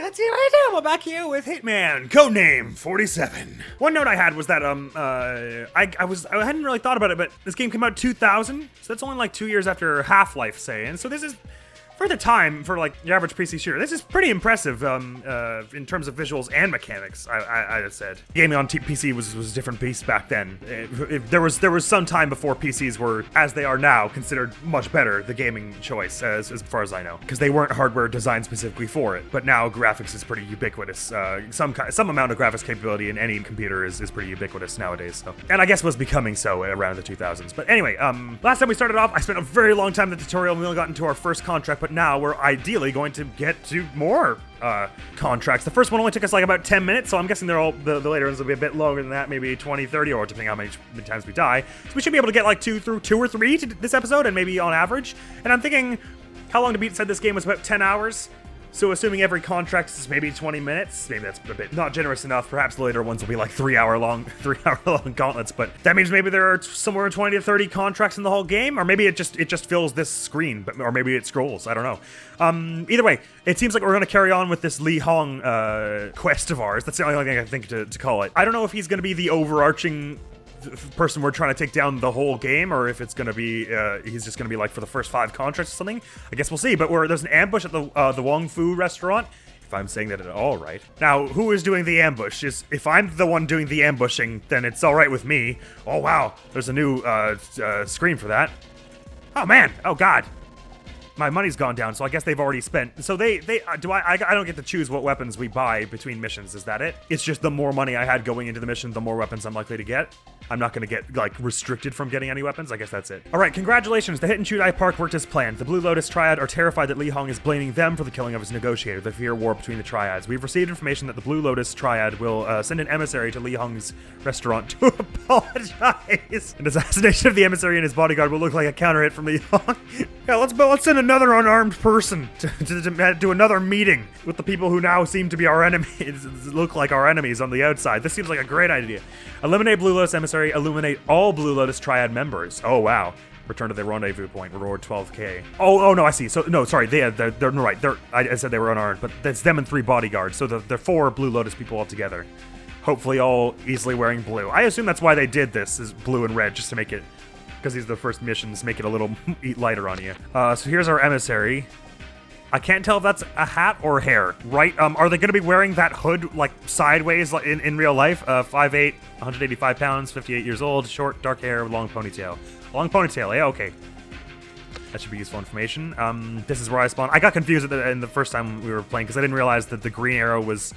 let's see what I do. We're back here with Hitman, Codename 47. One note I had was that I hadn't really thought about it, but this game came out 2000, so that's only like 2 years after Half-Life, say, and so this is, for the time, for like your average PC shooter, this is pretty impressive in terms of visuals and mechanics. I said gaming on PC was a different beast back then. There was some time before PCs were, as they are now, considered much better the gaming choice, as far as I know, because they weren't hardware designed specifically for it. But now graphics is pretty ubiquitous. Some amount of graphics capability in any computer is pretty ubiquitous nowadays. So, and I guess was becoming so around the 2000s. But anyway, last time we started off, I spent a very long time in the tutorial and we only got into our first contract. But now we're ideally going to get to more contracts. The first one only took us like about 10 minutes, so I'm guessing they're all the later ones will be a bit longer than that, maybe 20, 30, or depending on how many times we die. So we should be able to get like two or three to this episode, and maybe on average. And I'm thinking, how long to beat said this game was about 10 hours. So assuming every contract is maybe 20 minutes, maybe that's a bit not generous enough. Perhaps the later ones will be like 3 hour long gauntlets, but that means maybe there are somewhere 20 to 30 contracts in the whole game, or maybe it just fills this screen, or maybe it scrolls. I don't know. Either way, it seems like we're going to carry on with this Li Hong quest of ours. That's the only thing I think to call it. I don't know if he's going to be the overarching person we're trying to take down the whole game, or if it's gonna be he's just gonna be like for the first 5 contracts or something. I guess we'll see. But there's an ambush at the Wong Fu restaurant, if I'm saying that at all right. Now, who is doing the ambush? If I'm the one doing the ambushing, then it's all right with me. Oh wow, there's a new screen for that. Oh man, oh god. My money's gone down, so I guess they've already spent. So I don't get to choose what weapons we buy between missions, is that it? It's just the more money I had going into the mission, the more weapons I'm likely to get. I'm not gonna get, like, restricted from getting any weapons. I guess that's it. Alright, congratulations. The hit and shoot I Park worked as planned. The Blue Lotus Triad are terrified that Li Hong is blaming them for the killing of his negotiator, the fear war between the triads. We've received information that the Blue Lotus Triad will send an emissary to Li Hong's restaurant to apologize. An assassination of the emissary and his bodyguard will look like a counter hit from Li Hong. Yeah, let's send another unarmed person to another meeting with the people who now seem to be our enemies, look like our enemies on the outside. This seems like a great idea. Eliminate Blue Lotus Emissary, eliminate all Blue Lotus Triad members. Oh, wow. Return to the rendezvous point, reward 12k. Oh no, I see. So, no, sorry, they're right. I said they were unarmed, but that's them and 3 bodyguards, so they're 4 Blue Lotus people altogether. Hopefully all easily wearing blue. I assume that's why they did this, is blue and red, just to make it, because these are the first missions, make it a little lighter on you. So here's our emissary. I can't tell if that's a hat or hair, right? Are they going to be wearing that hood, like, sideways like in real life? 5'8", 185 pounds, 58 years old, short, dark hair, long ponytail. Long ponytail, yeah, okay. That should be useful information. This is where I spawned. I got confused in the first time we were playing, because I didn't realize that the green arrow was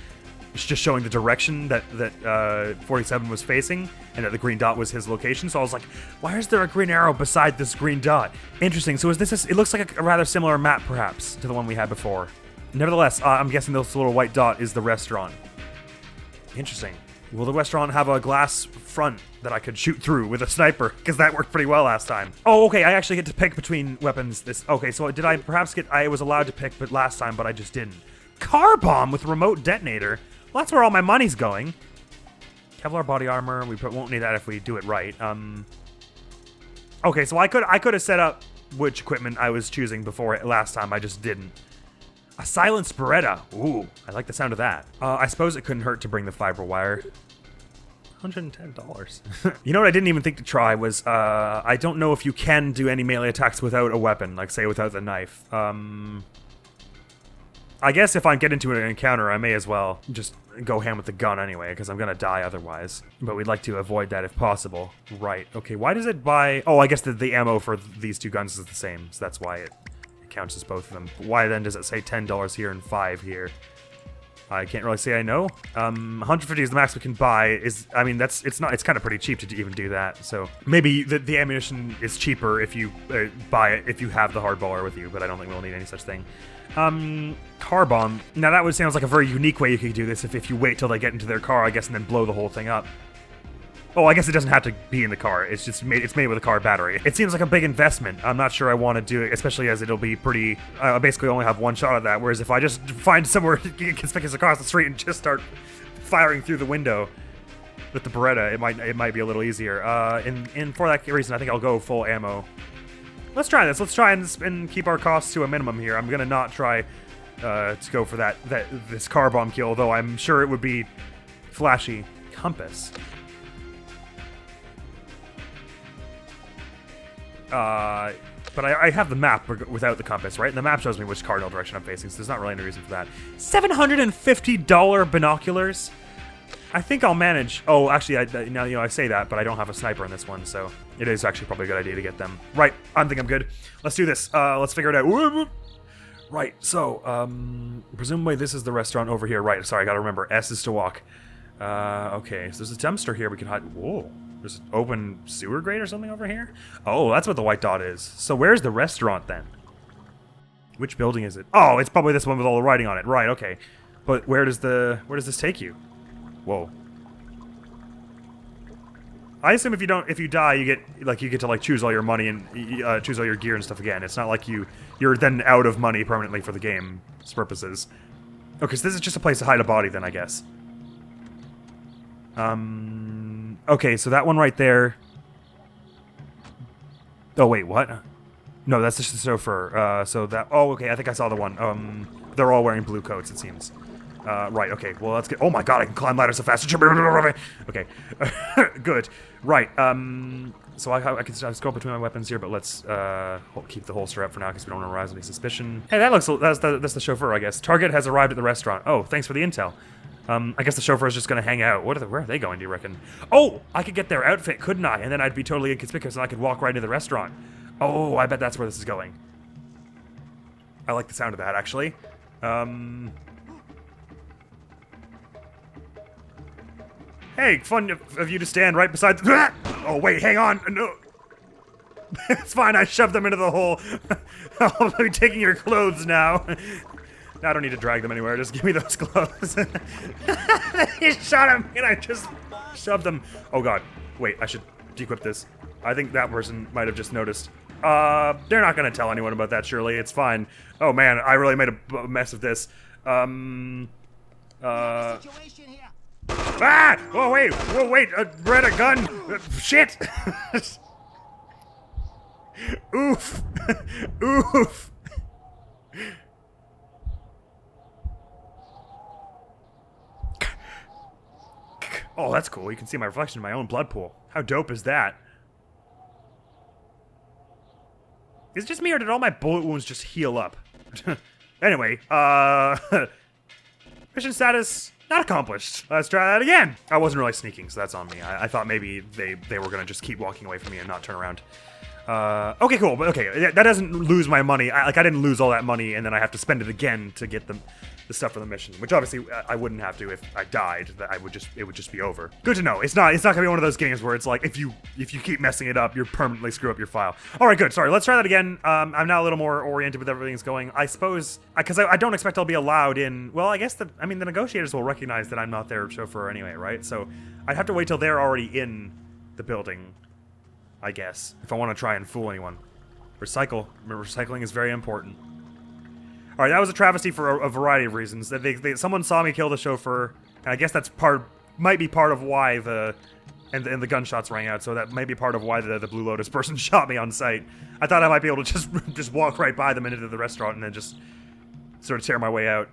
just showing the direction that 47 was facing, and that the green dot was his location. So I was like, why is there a green arrow beside this green dot? Interesting. So is this it looks like a rather similar map, perhaps, to the one we had before. Nevertheless, I'm guessing this little white dot is the restaurant. Interesting. Will the restaurant have a glass front that I could shoot through with a sniper? Because that worked pretty well last time. Oh, okay, I actually get to pick between weapons. Okay, so did I perhaps I was allowed to pick but last time, but I just didn't. Car bomb with remote detonator? Well, that's where all my money's going. Kevlar body armor, we won't need that if we do it right. Okay, so I could have set up which equipment I was choosing before last time, I just didn't. A silenced Beretta. Ooh, I like the sound of that. I suppose it couldn't hurt to bring the fiber wire. $110. You know what I didn't even think to try was, I don't know if you can do any melee attacks without a weapon, like say without the knife. I guess if I get into an encounter, I may as well just go ham with the gun anyway, because I'm gonna die otherwise. But we'd like to avoid that if possible. Right, okay, why does it buy... Oh, I guess the ammo for these 2 guns is the same, so that's why it counts as both of them. Why then does it say $10 here and 5 here? I can't really say I know. 150 is the max we can buy. It's kind of pretty cheap to even do that. So maybe the ammunition is cheaper if you buy it, if you have the hardballer with you, but I don't think we'll need any such thing. Car bomb. Now that sounds like a very unique way you could do this if you wait till they get into their car, I guess, and then blow the whole thing up. Oh, I guess it doesn't have to be in the car. It's made with a car battery. It seems like a big investment. I'm not sure I want to do it, especially as it'll be pretty... I basically only have 1 shot at that, whereas if I just find somewhere conspicuous across the street and just start firing through the window with the Beretta, it might be a little easier. And for that reason, I think I'll go full ammo. Let's try this. Let's try and keep our costs to a minimum here. I'm gonna not try to go for this car bomb kill, though I'm sure it would be flashy. Compass. But I have the map without the compass, right? And the map shows me which cardinal direction I'm facing, so there's not really any reason for that. $750 binoculars? I think I'll manage. Oh, actually, I say that, but I don't have a sniper in this one, so it is actually probably a good idea to get them. Right, I think I'm good. Let's do this. Let's figure it out. Right, so, presumably this is the restaurant over here. Right, sorry, I gotta remember. S is to walk. Okay, so there's a dumpster here we can hide. Whoa. There's an open sewer grate or something over here? Oh, that's what the white dot is. So where's the restaurant then? Which building is it? Oh, it's probably this one with all the writing on it. Right, okay. But where does this take you? Whoa. I assume if you die, you get to choose all your money and choose all your gear and stuff again. It's not like you're then out of money permanently for the game's purposes. Okay, so this is just a place to hide a body then, I guess. Okay, so that one right there. Oh, wait, what? No, that's just the chauffeur. So that... Oh, okay, I think I saw the one. They're all wearing blue coats, it seems. Right, okay, well, let's get... Oh my god, I can climb ladders so fast. Okay, good. Right, so I can scroll between my weapons here, but let's keep the holster up for now because we don't want to arouse any suspicion. Hey, that's the chauffeur, I guess. Target has arrived at the restaurant. Oh, thanks for the intel. I guess the chauffeur is just going to hang out. Where are they going, do you reckon? Oh, I could get their outfit, couldn't I? And then I'd be totally inconspicuous and I could walk right into the restaurant. Oh, I bet that's where this is going. I like the sound of that, actually. Hey, fun of you to stand right beside the... Oh, wait, hang on. No. It's fine, I shoved them into the hole. I'll be taking your clothes now. I don't need to drag them anywhere, just give me those clothes. He shot him, and I just shoved them. Oh god, wait, I should dequip this. I think that person might have just noticed. They're not gonna tell anyone about that, surely, it's fine. Oh man, I really made a mess of this. Ah! Oh wait, Red, a gun! Shit! Oof! Oof! Oh, that's cool. You can see my reflection in my own blood pool. How dope is that? Is it just me or did all my bullet wounds just heal up? Anyway, mission status not accomplished. Let's try that again. I wasn't really sneaking, so that's on me. I thought maybe they were gonna just keep walking away from me and not turn around. Okay, cool, but okay, that doesn't lose my money. I didn't lose all that money and then I have to spend it again to get the stuff for the mission, which obviously I wouldn't have to if I died. It would just be over. Good to know. It's not gonna be one of those games where it's like if you keep messing it up, you're permanently screw up your file. All right, good. Sorry, let's try that again. I'm now a little more oriented with everything's going. I suppose because I don't expect I'll be allowed in. Well, I guess the negotiators will recognize that I'm not their chauffeur anyway, right? So I'd have to wait till they're already in the building, I guess, if I want to try and fool anyone. Recycle. Remember, recycling is very important. All right, that was a travesty for a variety of reasons. That someone saw me kill the chauffeur, and I guess that's might be part of why the gunshots rang out. So that might be part of why the Blue Lotus person shot me on sight. I thought I might be able to just walk right by them into the restaurant and then just sort of tear my way out.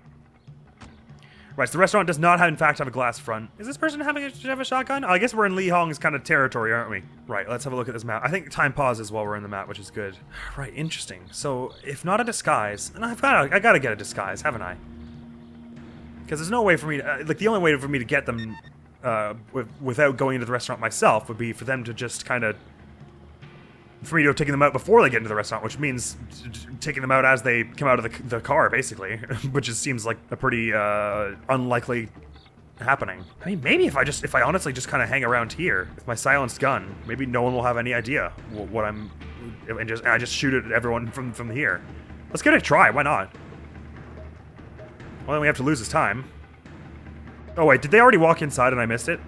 Right, so the restaurant does not, in fact, have a glass front. Is this person have a shotgun? Oh, I guess we're in Li Hong's kind of territory, aren't we? Right, let's have a look at this map. I think time pauses while we're in the map, which is good. Right, interesting. So, if not a disguise, and I gotta get a disguise, haven't I? Because there's no way for me to, the only way for me to get them without going into the restaurant myself would be for them to just kind of, for me to have taken them out before they get into the restaurant, which means taking them out as they come out of the car, basically, which seems like a pretty unlikely happening. I mean, maybe if I honestly just kind of hang around here with my silenced gun, maybe no one will have any idea what I'm, and I just shoot at everyone from here. Let's give it a try. Why not? Well, then we have to lose this time. Oh wait, did they already walk inside and I missed it?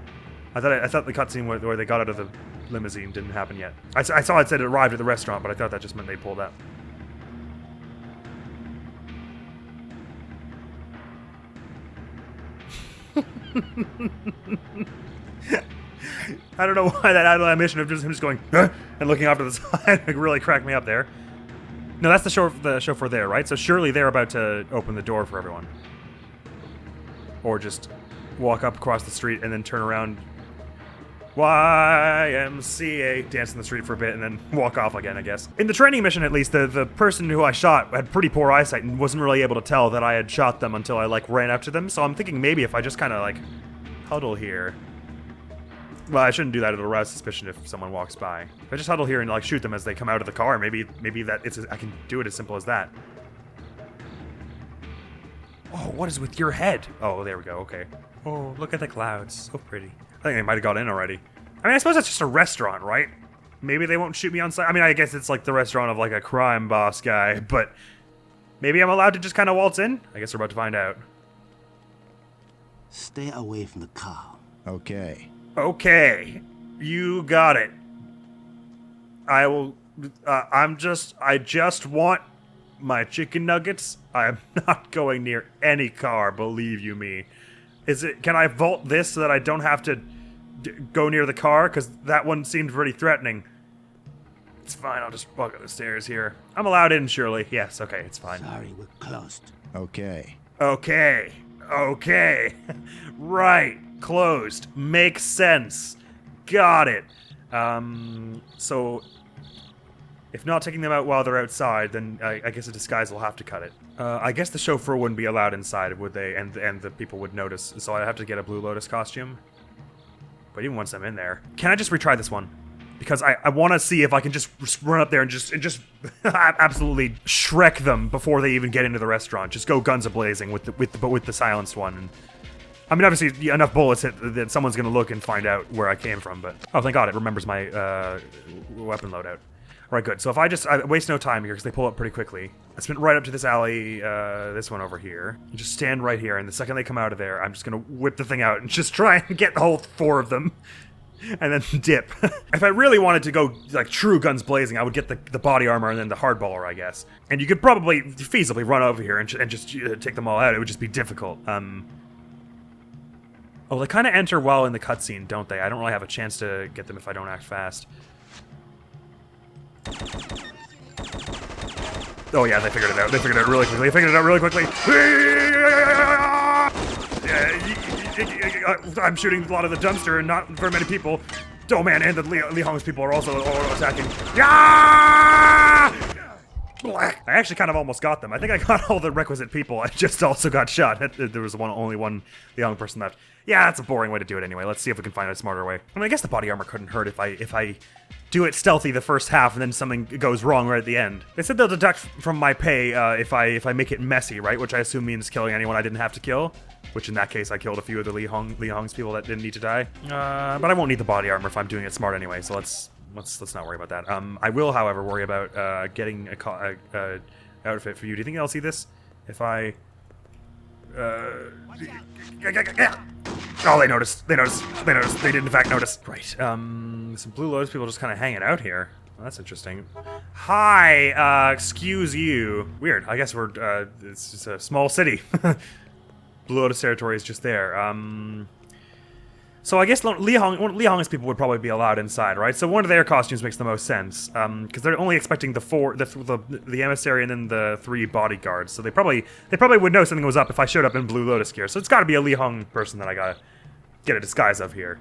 I thought the cutscene where they got out of the limousine didn't happen yet. I saw it said it arrived at the restaurant, but I thought that just meant they pulled up. I don't know why that mission of just him just going, huh? And looking off to the side really cracked me up there. No, that's the chauffeur there, right? So surely they're about to open the door for everyone. Or just walk up across the street and then turn around. YMCA, dance in the street for a bit and then walk off again, I guess. In the training mission, at least, the person who I shot had pretty poor eyesight and wasn't really able to tell that I had shot them until I, like, ran up to them. So I'm thinking maybe if I just kind of, like, huddle here. Well, I shouldn't do that. It'll arouse suspicion if someone walks by. If I just huddle here and, like, shoot them as they come out of the car, maybe I can do it as simple as that. Oh, what is with your head? Oh, there we go. Okay. Oh, look at the clouds. So pretty. I think they might have got in already. I mean, I suppose that's just a restaurant, right? Maybe they won't shoot me on sight. I mean, I guess it's like the restaurant of like a crime boss guy, but maybe I'm allowed to just kind of waltz in? I guess we're about to find out. Stay away from the car. Okay. Okay. You got it. I will... I just want my chicken nuggets. I'm not going near any car, believe you me. Can I vault this so that I don't have to go near the car? Because that one seemed pretty threatening. It's fine, I'll just walk up the stairs here. I'm allowed in, surely. Yes, okay, it's fine. Sorry, we're closed. Okay. Okay. Right, closed. Makes sense. Got it. So... if not taking them out while they're outside, then I guess a disguise will have to cut it. I guess the chauffeur wouldn't be allowed inside, would they? And the people would notice. So I'd have to get a Blue Lotus costume. But even once I'm in there... Can I just retry this one? Because I want to see if I can just run up there and just absolutely Shrek them before they even get into the restaurant. Just go guns a-blazing with the silenced one. And, I mean, obviously, enough bullets that someone's going to look and find out where I came from, but... Oh, thank God, it remembers my weapon loadout. Right, good. So if I waste no time here, because they pull up pretty quickly. I sprint right up to this alley, this one over here. And just stand right here, and the second they come out of there, I'm just gonna whip the thing out and just try and get the whole 4 of them. And then dip. If I really wanted to go, like, true guns blazing, I would get the body armor and then the hardballer, I guess. And you could probably feasibly run over here and just take them all out. It would just be difficult. Oh, they kind of enter well in the cutscene, don't they? I don't really have a chance to get them if I don't act fast. Oh yeah, they figured it out. They figured it out really quickly. I'm shooting a lot of the dumpster and not very many people. Oh man, and the Li Hong's people are also attacking. I actually kind of almost got them. I think I got all the requisite people. I just also got shot. There was only one Li Hong person left. Yeah, that's a boring way to do it anyway. Let's see if we can find a smarter way. I mean, I guess the body armor couldn't hurt if I do it stealthy the first half and then something goes wrong right at the end. They said they'll deduct from my pay if I make it messy, right? Which I assume means killing anyone I didn't have to kill. Which in that case, I killed a few of the Li Hong's people that didn't need to die. But I won't need the body armor if I'm doing it smart anyway. So let's not worry about that. I will, however, worry about getting a outfit for you. Do you think I'll see this if I? Oh, they noticed. They did in fact notice. Right. Some Blue Lotus people just kind of hanging out here. Well, that's interesting. Hi. Excuse you. Weird. I guess it's just a small city. Blue Lotus territory is just there. So I guess Li Hong's people would probably be allowed inside, right? So one of their costumes makes the most sense, because they're only expecting the emissary and then the 3 bodyguards. So they probably would know something was up if I showed up in Blue Lotus gear. So it's got to be a Li Hong person that I gotta get a disguise of here.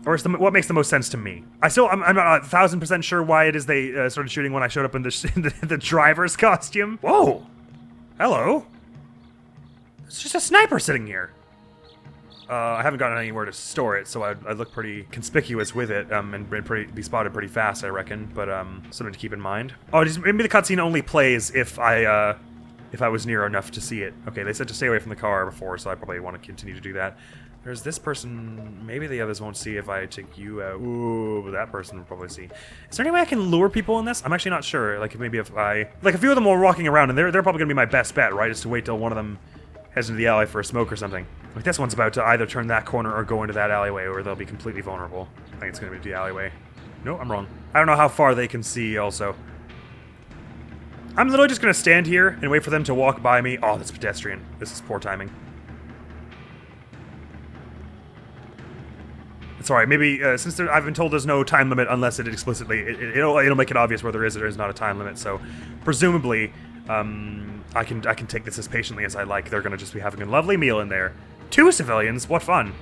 Or what makes the most sense to me? I'm not 1,000% sure why it is they started shooting when I showed up in the driver's costume. Whoa, hello. It's just a sniper sitting here. I haven't gotten anywhere to store it, so I look pretty conspicuous with it, and be spotted pretty fast, I reckon. But something to keep in mind. Oh, maybe the cutscene only plays if I was near enough to see it. Okay, they said to stay away from the car before, so I probably want to continue to do that. There's this person. Maybe the others won't see if I take you out. Ooh, that person will probably see. Is there any way I can lure people in this? I'm actually not sure. Like maybe if a few of them were walking around, and they're probably gonna be my best bet, right? Is to wait till one of them heads into the alley for a smoke or something. Like this one's about to either turn that corner or go into that alleyway, or they'll be completely vulnerable. I think it's gonna be the alleyway. No, I'm wrong. I don't know how far they can see also. I'm literally just gonna stand here and wait for them to walk by me. Oh, that's pedestrian. This is poor timing. Sorry, maybe since I've been told there's no time limit unless it explicitly it'll make it obvious where there is or is not a time limit. So presumably, I can take this as patiently as I like. They're gonna just be having a lovely meal in there. 2 civilians, what fun!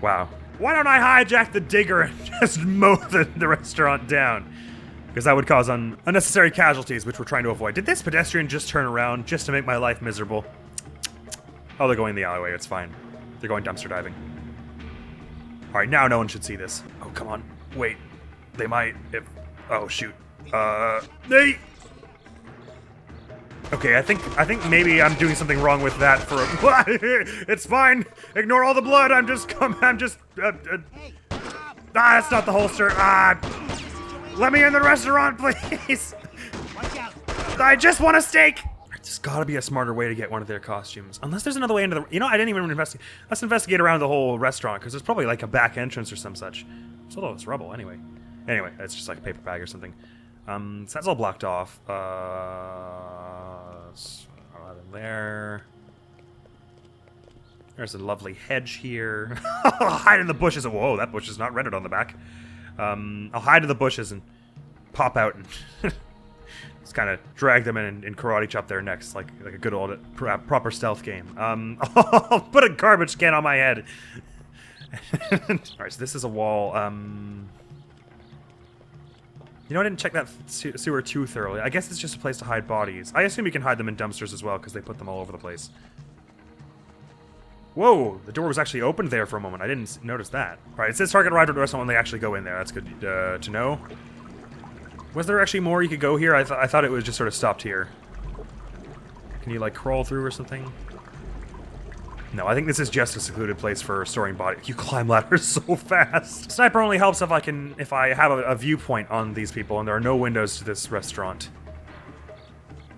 Wow. Why don't I hijack the digger and just mow the restaurant down? Because that would cause unnecessary casualties, which we're trying to avoid. Did this pedestrian just turn around just to make my life miserable? Oh, they're going in the alleyway. It's fine. They're going dumpster diving. All right, now no one should see this. Oh, come on. Wait. They might if... Oh, shoot. They... Okay, I think maybe I'm doing something wrong with that for a... It's fine. Ignore all the blood. That's not the holster. Let me in the restaurant, please. I just want a steak. There's gotta be a smarter way to get one of their costumes. Unless there's another way into the... You know, I didn't even investigate. Let's investigate around the whole restaurant, because there's probably like a back entrance or some such. It's all this rubble, anyway. Anyway, it's just like a paper bag or something. So that's all blocked off. There. There's a lovely hedge here. I'll hide in the bushes. Whoa, that bush is not rendered on the back. I'll hide in the bushes and pop out and just kind of drag them in and karate chop their necks like a good old proper stealth game. I'll put a garbage can on my head. Alright, so this is a wall. You know, I didn't check that sewer too thoroughly. I guess it's just a place to hide bodies. I assume you can hide them in dumpsters as well, because they put them all over the place. Whoa, the door was actually opened there for a moment. I didn't notice that. Alright, it says target arrived at the restaurant when they actually go in there. That's good to know. Was there actually more you could go here? I thought it was just sort of stopped here. Can you, like, crawl through or something? No, I think this is just a secluded place for storing bodies. You climb ladders so fast. Sniper only helps if I have a viewpoint on these people, and there are no windows to this restaurant.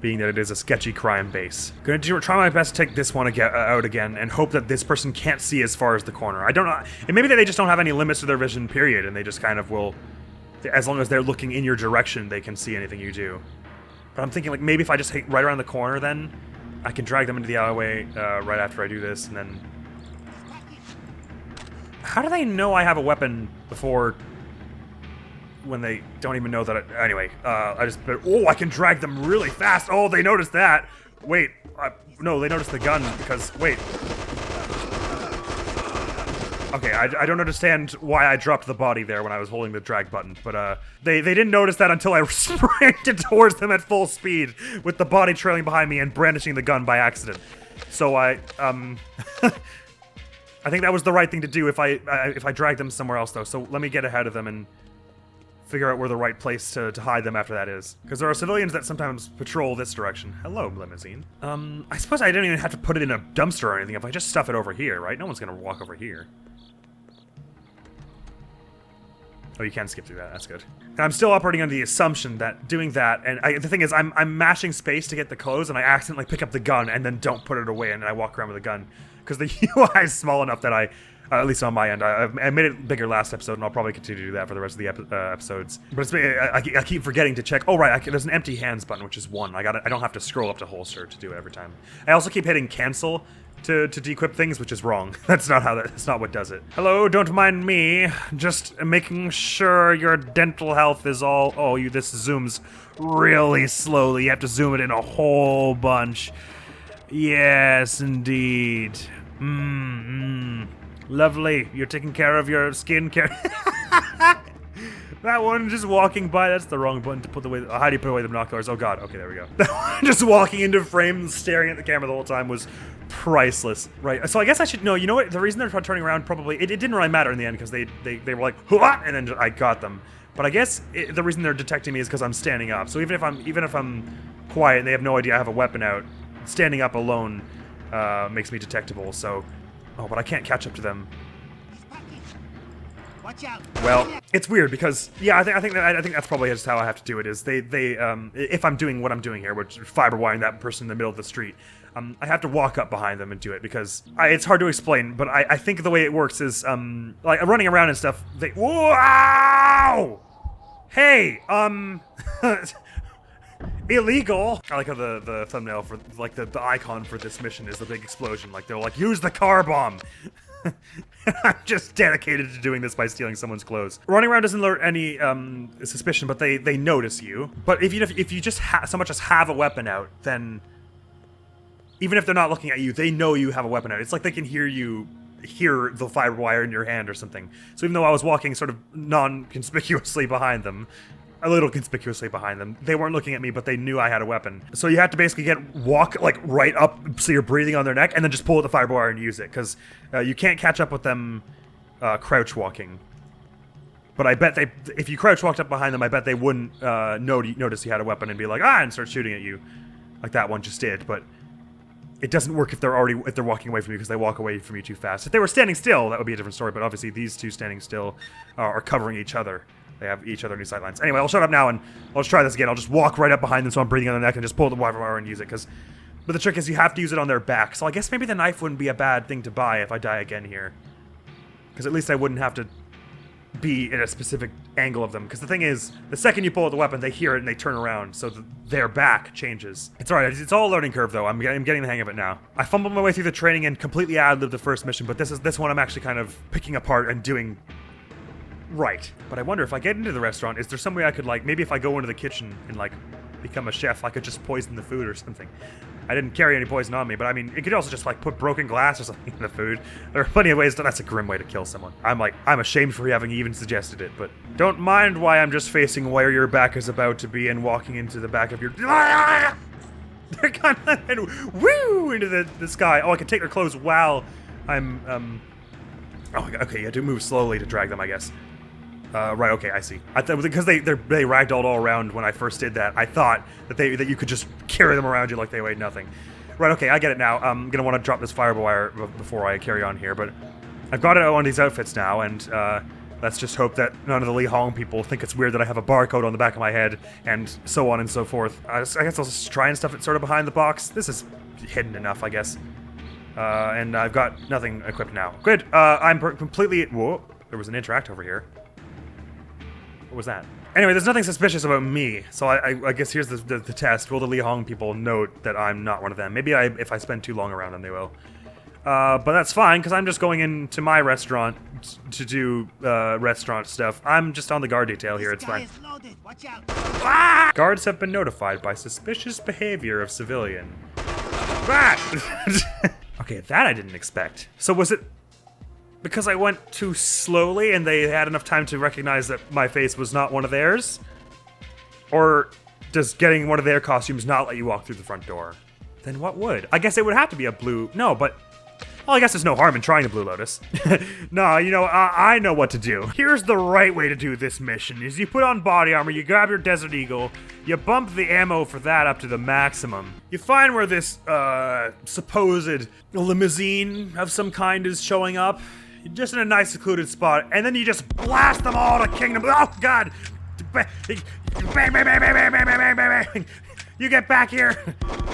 Being that it is a sketchy crime base. Gonna try my best to take this one out again, and hope that this person can't see as far as the corner. I don't know. And maybe they just don't have any limits to their vision, period, and they just kind of will... As long as they're looking in your direction, they can see anything you do. But I'm thinking, like, maybe if I just hit right around the corner, then I can drag them into the alleyway right after I do this, and then... How do they know I have a weapon before... when they don't even know that anyway, oh, I can drag them really fast. Oh, they noticed that. Wait, no, they noticed the gun because, wait. Okay, I don't understand why I dropped the body there when I was holding the drag button, but they didn't notice that until I sprinted towards them at full speed with the body trailing behind me and brandishing the gun by accident. So I think that was the right thing to do if I drag them somewhere else though. So let me get ahead of them and figure out where the right place to hide them after that is. Because there are civilians that sometimes patrol this direction. Hello, limousine. I suppose I didn't even have to put it in a dumpster or anything if I just stuff it over here, right? No one's gonna walk over here. Oh, you can skip through that, that's good. And I'm still operating under the assumption that doing that, and the thing is, I'm mashing space to get the clothes, and I accidentally pick up the gun and then don't put it away, and then I walk around with a gun. Because the UI is small enough that at least on my end, I made it bigger last episode, and I'll probably continue to do that for the rest of the episodes. But I keep forgetting to check. Oh right, there's an empty hands button, which is 1. I don't have to scroll up to holster to do it every time. I also keep hitting cancel to de-equip things, which is wrong. That's not what does it. Hello, don't mind me. Just making sure your dental health is all. Oh, this zooms really slowly. You have to zoom it in a whole bunch. Yes, indeed. Lovely. You're taking care of your skin care. That one just walking by, that's the wrong button to put away. How do you put away the binoculars? Oh god, okay, there we go. Just walking into frame, staring at the camera the whole time was priceless. Right, so I guess I should know, you know what, the reason they're turning around probably, it didn't really matter in the end because they were like, "Hua!" And then I got them. But I guess the reason they're detecting me is because I'm standing up. So even if I'm quiet and they have no idea I have a weapon out, standing up alone makes me detectable, so... Oh, but I can't catch up to them. Watch out. Well, it's weird because I think that's probably just how I have to do it. Is they if I'm doing what I'm doing here, which is fiber wiring that person in the middle of the street, I have to walk up behind them and do it because it's hard to explain. But I think the way it works is like running around and stuff. Wow! Hey, illegal. I like how the thumbnail for like the icon for this mission is the big explosion. Like they're like, use the car bomb. I'm just dedicated to doing this by stealing someone's clothes. Running around doesn't alert any suspicion, but they notice you. But if you just so much as have a weapon out, then even if they're not looking at you, they know you have a weapon out. It's like they can hear the fiber wire in your hand or something. So even though I was walking sort of non-conspicuously behind them, a little conspicuously behind them, they weren't looking at me, but they knew I had a weapon. So you have to basically walk like right up so you're breathing on their neck, and then just pull at the fiber wire and use it, because you can't catch up with them crouch walking. But I bet if you crouch walked up behind them, I bet they wouldn't notice you had a weapon and be like, and start shooting at you, like that one just did. But it doesn't work if they're walking away from you, because they walk away from you too fast. If they were standing still, that would be a different story. But obviously, these two standing still are covering each other. They have each other in these sidelines. Anyway, I'll shut up now and I'll just try this again. I'll just walk right up behind them so I'm breathing on their neck and just pull the fiber wire and use it. But the trick is you have to use it on their back. So I guess maybe the knife wouldn't be a bad thing to buy if I die again here, because at least I wouldn't have to be in a specific angle of them. Because the thing is, the second you pull out the weapon, they hear it and they turn around, so their back changes. It's alright, it's all a learning curve though. I'm getting the hang of it now. I fumbled my way through the training and completely ad-libbed the first mission, but this one I'm actually kind of picking apart and doing right. But I wonder if I get into the restaurant, is there some way I could, like, maybe if I go into the kitchen and, like, become a chef, I could just poison the food or something. I didn't carry any poison on me, but I mean, it could also just, like, put broken glass or something in the food. There are plenty of ways to— that's a grim way to kill someone. I'm ashamed for having even suggested it, but don't mind why I'm just facing where your back is about to be and walking into the back of your— they're kind of woo into the sky. Oh, I can take their clothes while I'm oh, okay, you have to move slowly to drag them, I guess. Right, okay, I see. I thought because they ragdolled all around when I first did that, I thought that you could just carry them around you like they weighed nothing. Right, okay, I get it now. I'm gonna want to drop this fiber wire before I carry on here, but I've got it on these outfits now, and let's just hope that none of the Li Hong people think it's weird that I have a barcode on the back of my head, and so on and so forth. I guess I'll just try and stuff it sort of behind the box. This is hidden enough, I guess. And I've got nothing equipped now. Good. I'm completely— whoa, there was an interact over here. What was that? Anyway, there's nothing suspicious about me, so I guess here's the test. Will the Li Hong people note that I'm not one of them? Maybe if I spend too long around them, they will. But that's fine, because I'm just going into my restaurant to do restaurant stuff. I'm just on the guard detail here, it's fine. Watch out. Ah! Guards have been notified by suspicious behavior of civilian. Ah! Okay, that I didn't expect. So was it because I went too slowly and they had enough time to recognize that my face was not one of theirs? Or does getting one of their costumes not let you walk through the front door? Then what would? I guess it would have to be a blue— no, but— well, I guess there's no harm in trying a Blue Lotus. No, you know, I know what to do. Here's the right way to do this mission, is you put on body armor, you grab your Desert Eagle, you bump the ammo for that up to the maximum. You find where this, supposed limousine of some kind is showing up, just in a nice secluded spot, and then you just blast them all to Kingdom— oh, God! Bang, bang, bang, bang, bang, bang, bang, bang, bang. You get back here!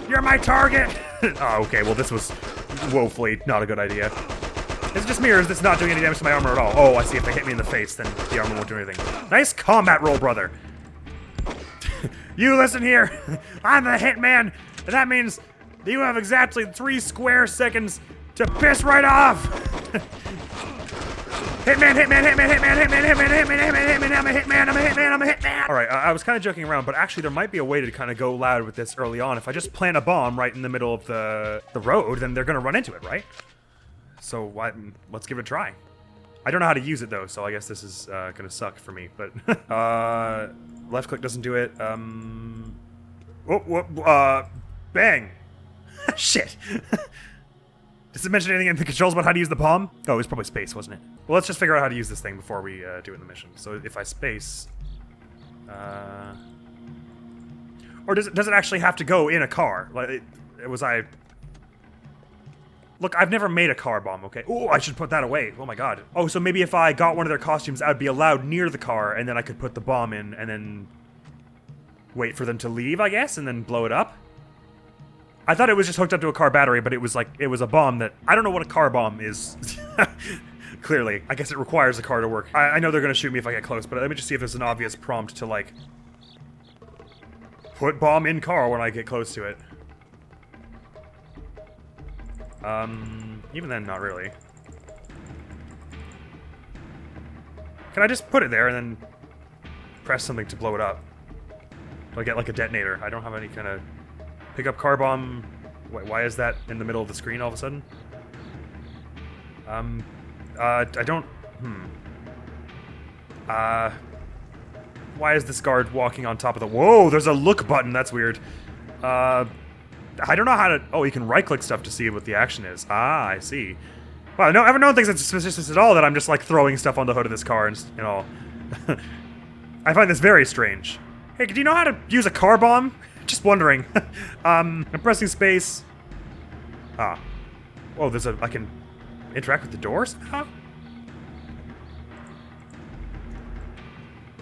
You're my target! Oh, okay, well this was woefully not a good idea. Is it just me, or is this not doing any damage to my armor at all? Oh, I see, if they hit me in the face, then the armor won't do anything. Nice combat roll, brother! You listen here! I'm the Hitman, and that means that you have exactly 3 square seconds to piss right off! Hitman, Hitman, Hitman, Hitman, Hitman, Hitman, Hitman, Hitman, Hitman, I'm a Hitman, I'm a Hitman, I'm a Hitman! Alright, I was kind of joking around, but actually there might be a way to kind of go loud with this early on. If I just plant a bomb right in the middle of the road, then they're gonna run into it, right? So let's give it a try. I don't know how to use it though, so I guess this is gonna suck for me, but left click doesn't do it. Bang! Shit! Does it mention anything in the controls about how to use the palm? Oh, it was probably space, wasn't it? Well, let's just figure out how to use this thing before we do it in the mission. So if I space, or does it actually have to go in a car? Like, look, I've never made a car bomb. Okay. Oh, I should put that away. Oh my God. Oh, so maybe if I got one of their costumes, I'd be allowed near the car, and then I could put the bomb in, and then wait for them to leave, I guess, and then blow it up. I thought it was just hooked up to a car battery, but it was a bomb that— I don't know what a car bomb is. Clearly. I guess it requires a car to work. I know they're gonna shoot me if I get close, but let me just see if there's an obvious prompt to, like, put bomb in car when I get close to it. Even then, not really. Can I just put it there and then press something to blow it up? Do I get like a detonator? I don't have any kind of... Pick up car bomb. Wait, why is that in the middle of the screen all of a sudden? I don't... Why is this guard walking on top of the... Whoa, there's a look button. That's weird. I don't know how to... Oh, you can right-click stuff to see what the action is. Ah, I see. Well, no one thinks it's suspicious at all that I'm just, like, throwing stuff on the hood of this car and all. I find this very strange. Hey, do you know how to use a car bomb? Just wondering. I'm pressing space. Ah. Oh, there's a... I can interact with the doors? Huh?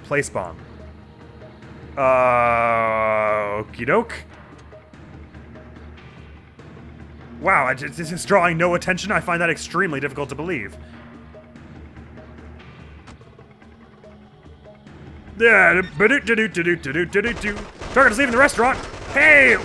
Place bomb. Okie doke. Wow, this is drawing no attention. I find that extremely difficult to believe. Yeah, target is leaving the restaurant. Hey!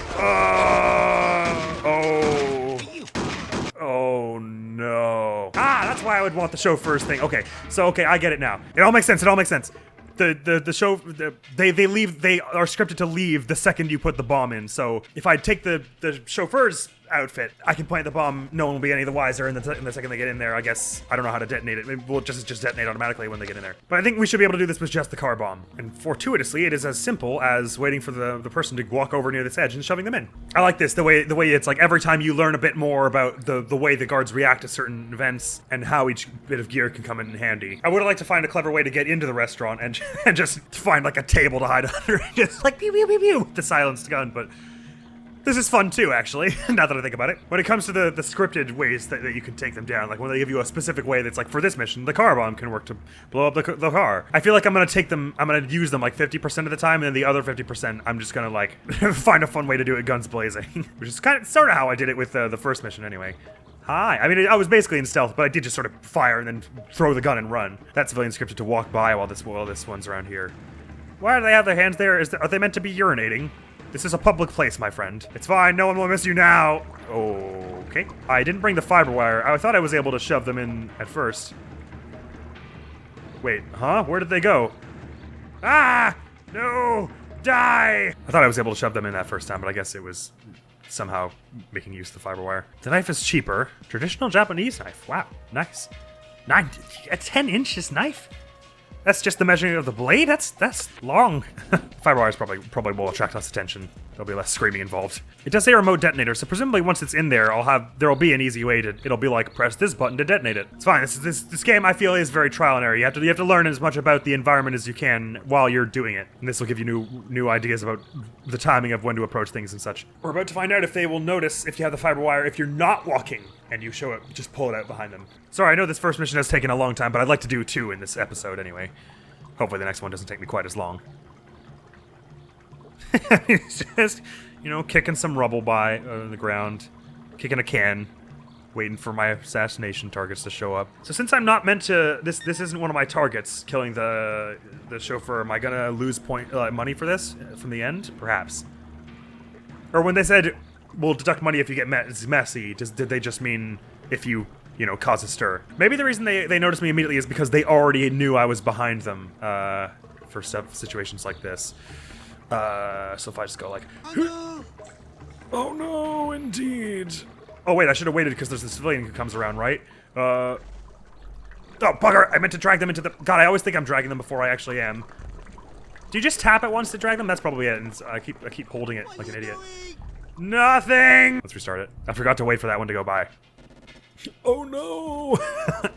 Oh no. Ah, that's why I would want the chauffeur's thing. Okay, so I get it now. It all makes sense. The show, they are scripted to leave the second you put the bomb in. So if I take the chauffeur's outfit, I can plant the bomb. No one will be any the wiser. And the second they get in there, I guess I don't know how to detonate it. It will just detonate automatically when they get in there. But I think we should be able to do this with just the car bomb. And fortuitously, it is as simple as waiting for the person to walk over near this edge and shoving them in. I like this. The way it's like every time you learn a bit more about the way the guards react to certain events and how each bit of gear can come in handy. I would have liked to find a clever way to get into the restaurant and just find like a table to hide under, just like pew pew pew pew with the silenced gun. But this is fun too, actually, now that I think about it. When it comes to the scripted ways that you can take them down, like when they give you a specific way that's like, for this mission, the car bomb can work to blow up the car. I feel like I'm gonna use them like 50% of the time, and then the other 50%, I'm just gonna like find a fun way to do it guns blazing. Which is sort of how I did it with the first mission anyway. Hi. I mean, I was basically in stealth, but I did just sort of fire and then throw the gun and run. That civilian scripted to walk by while this one's around here. Why do they have their hands there? Are they meant to be urinating? This is a public place, my friend. It's fine, no one will miss you now. Okay. I didn't bring the fiber wire. I thought I was able to shove them in at first. Wait, huh? Where did they go? Ah! No! Die! I thought I was able to shove them in that first time, but I guess it was somehow making use of the fiber wire. The knife is cheaper. Traditional Japanese knife. Wow, nice. A 10 inches knife? That's just the measuring of the blade? That's long. Fiber wires probably will attract less attention. There'll be less screaming involved. It does say remote detonator, so presumably once it's in there, there'll be an easy way it'll be like, press this button to detonate it. It's fine. This game, I feel, is very trial and error. You have to learn as much about the environment as you can while you're doing it. And this will give you new ideas about the timing of when to approach things and such. We're about to find out if they will notice if you have the fiber wire if you're not walking and you show it, just pull it out behind them. Sorry, I know this first mission has taken a long time, but I'd like to do 2 in this episode anyway. Hopefully the next one doesn't take me quite as long. It's just, kicking some rubble by on the ground, kicking a can, waiting for my assassination targets to show up. So since I'm not meant to, this isn't one of my targets, killing the chauffeur, am I gonna lose money for this from the end? Perhaps. Or when they said, we'll deduct money if you get messy, did they just mean if you cause a stir? Maybe the reason they noticed me immediately is because they already knew I was behind them for situations like this. So if I just go like, oh no, indeed. Oh wait, I should have waited because there's the civilian who comes around, right? Oh bugger! I meant to drag them into the. God, I always think I'm dragging them before I actually am. Do you just tap it once to drag them? That's probably it. And I keep holding it like an idiot. Nothing. Let's restart it. I forgot to wait for that one to go by. Oh no!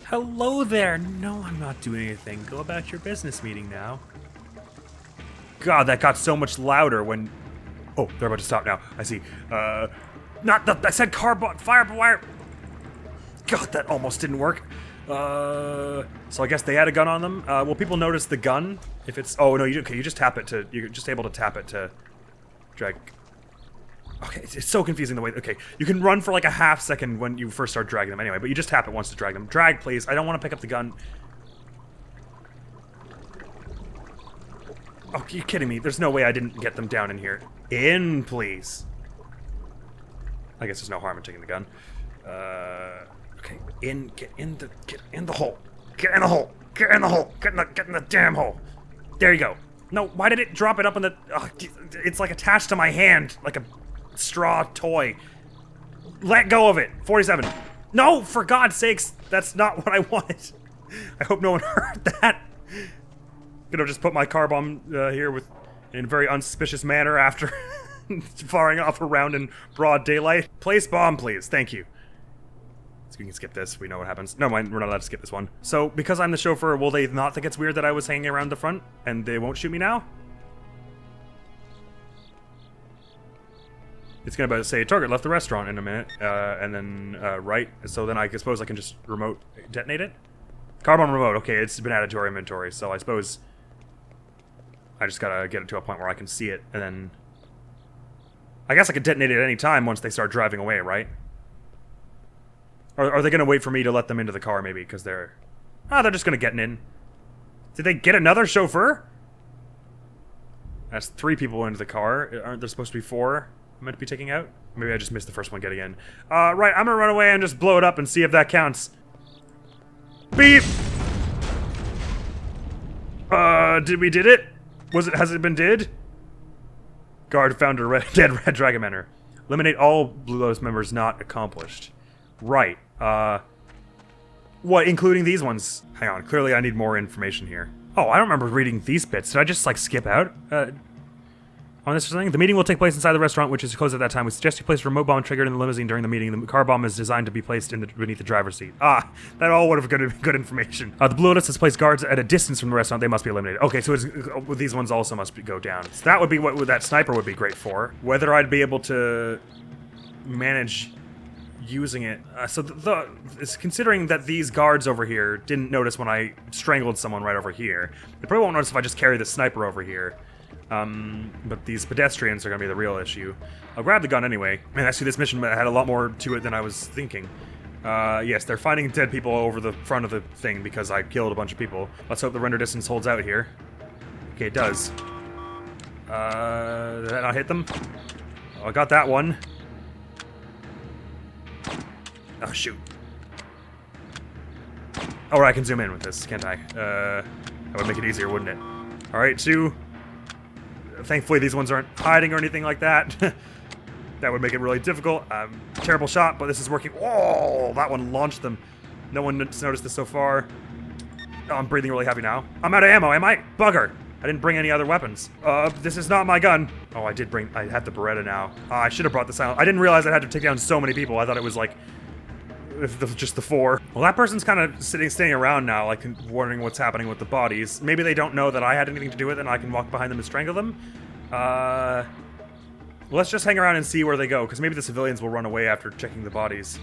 Hello there. No, I'm not doing anything. Go about your business meeting now. God, that got so much louder when... Oh, they're about to stop now. I see. I said fire wire. God, that almost didn't work. So I guess they had a gun on them. Will people notice the gun? If it's... Oh, no, you just tap it to... You're just able to tap it to drag... Okay, it's so confusing the way... Okay, you can run for like a half second when you first start dragging them anyway, but you just tap it once to drag them. Drag, please. I don't want to pick up the gun. Oh, you're kidding me. There's no way I didn't get them down in here. In, please. I guess there's no harm in taking the gun. Okay, get in the hole. Get in the hole. Get in the hole. Get in the damn hole. There you go. No, why did it drop it up in the... it's like attached to my hand, like a straw toy. Let go of it. 47. No, for God's sakes, that's not what I wanted. I hope no one heard that. Gonna just put my car bomb here in a very unsuspicious manner after firing off a round in broad daylight. Place bomb, please. Thank you. So we can skip this. We know what happens. No mind, we're not allowed to skip this one. So, because I'm the chauffeur, will they not think it's weird that I was hanging around the front and they won't shoot me now? It's gonna say target left the restaurant in a minute, and then right. So then I suppose I can just remote detonate it. Car bomb remote. Okay, it's been added to our inventory. So I suppose I just gotta get it to a point where I can see it, and then I guess I can detonate it at any time once they start driving away, right? Or are they gonna wait for me to let them into the car, maybe, because they're just gonna get in. Did they get another chauffeur? That's 3 people into the car. Aren't there supposed to be 4? I'm meant to be taking out? Maybe I just missed the first one getting in. Right, I'm gonna run away and just blow it up and see if that counts. Beep! Did it? Has it been did? Guard found a dead red dragon mentor. Eliminate all Blue Lotus members not accomplished. Right, what, including these ones? Hang on, clearly I need more information here. Oh, I don't remember reading these bits. Did I just, like, skip out? On this thing? The meeting will take place inside the restaurant, which is closed at that time. We suggest you place a remote bomb triggered in the limousine during the meeting. The car bomb is designed to be placed beneath the driver's seat. That all would have been good information. The Blue Lotus has placed guards at a distance from the restaurant. They must be eliminated. Okay, so these ones also must go down. So that would be what that sniper would be great for. Whether I'd be able to manage using it. Considering that these guards over here didn't notice when I strangled someone right over here, they probably won't notice if I just carry the sniper over here. But these pedestrians are gonna be the real issue. I'll grab the gun anyway. Man, actually this mission had a lot more to it than I was thinking. Yes, they're finding dead people over the front of the thing because I killed a bunch of people. Let's hope the render distance holds out here. Okay, it does. Did that not hit them? Oh, I got that one. Oh, shoot. Oh, I can zoom in with this, can't I? That would make it easier, wouldn't it? Alright, 2. Thankfully, these ones aren't hiding or anything like that. That would make it really difficult. Terrible shot, but this is working. Oh, that one launched them. No one noticed this so far. Oh, I'm breathing really heavy now. I'm out of ammo, am I? Bugger. I didn't bring any other weapons. This is not my gun. Oh, I have the Beretta now. I should have brought the silent. I didn't realize I had to take down so many people. I thought it was like just the 4. Well, that person's kind of staying around now, like wondering what's happening with the bodies. Maybe they don't know that I had anything to do with it and I can walk behind them and strangle them. Let's just hang around and see where they go, because maybe the civilians will run away after checking the bodies.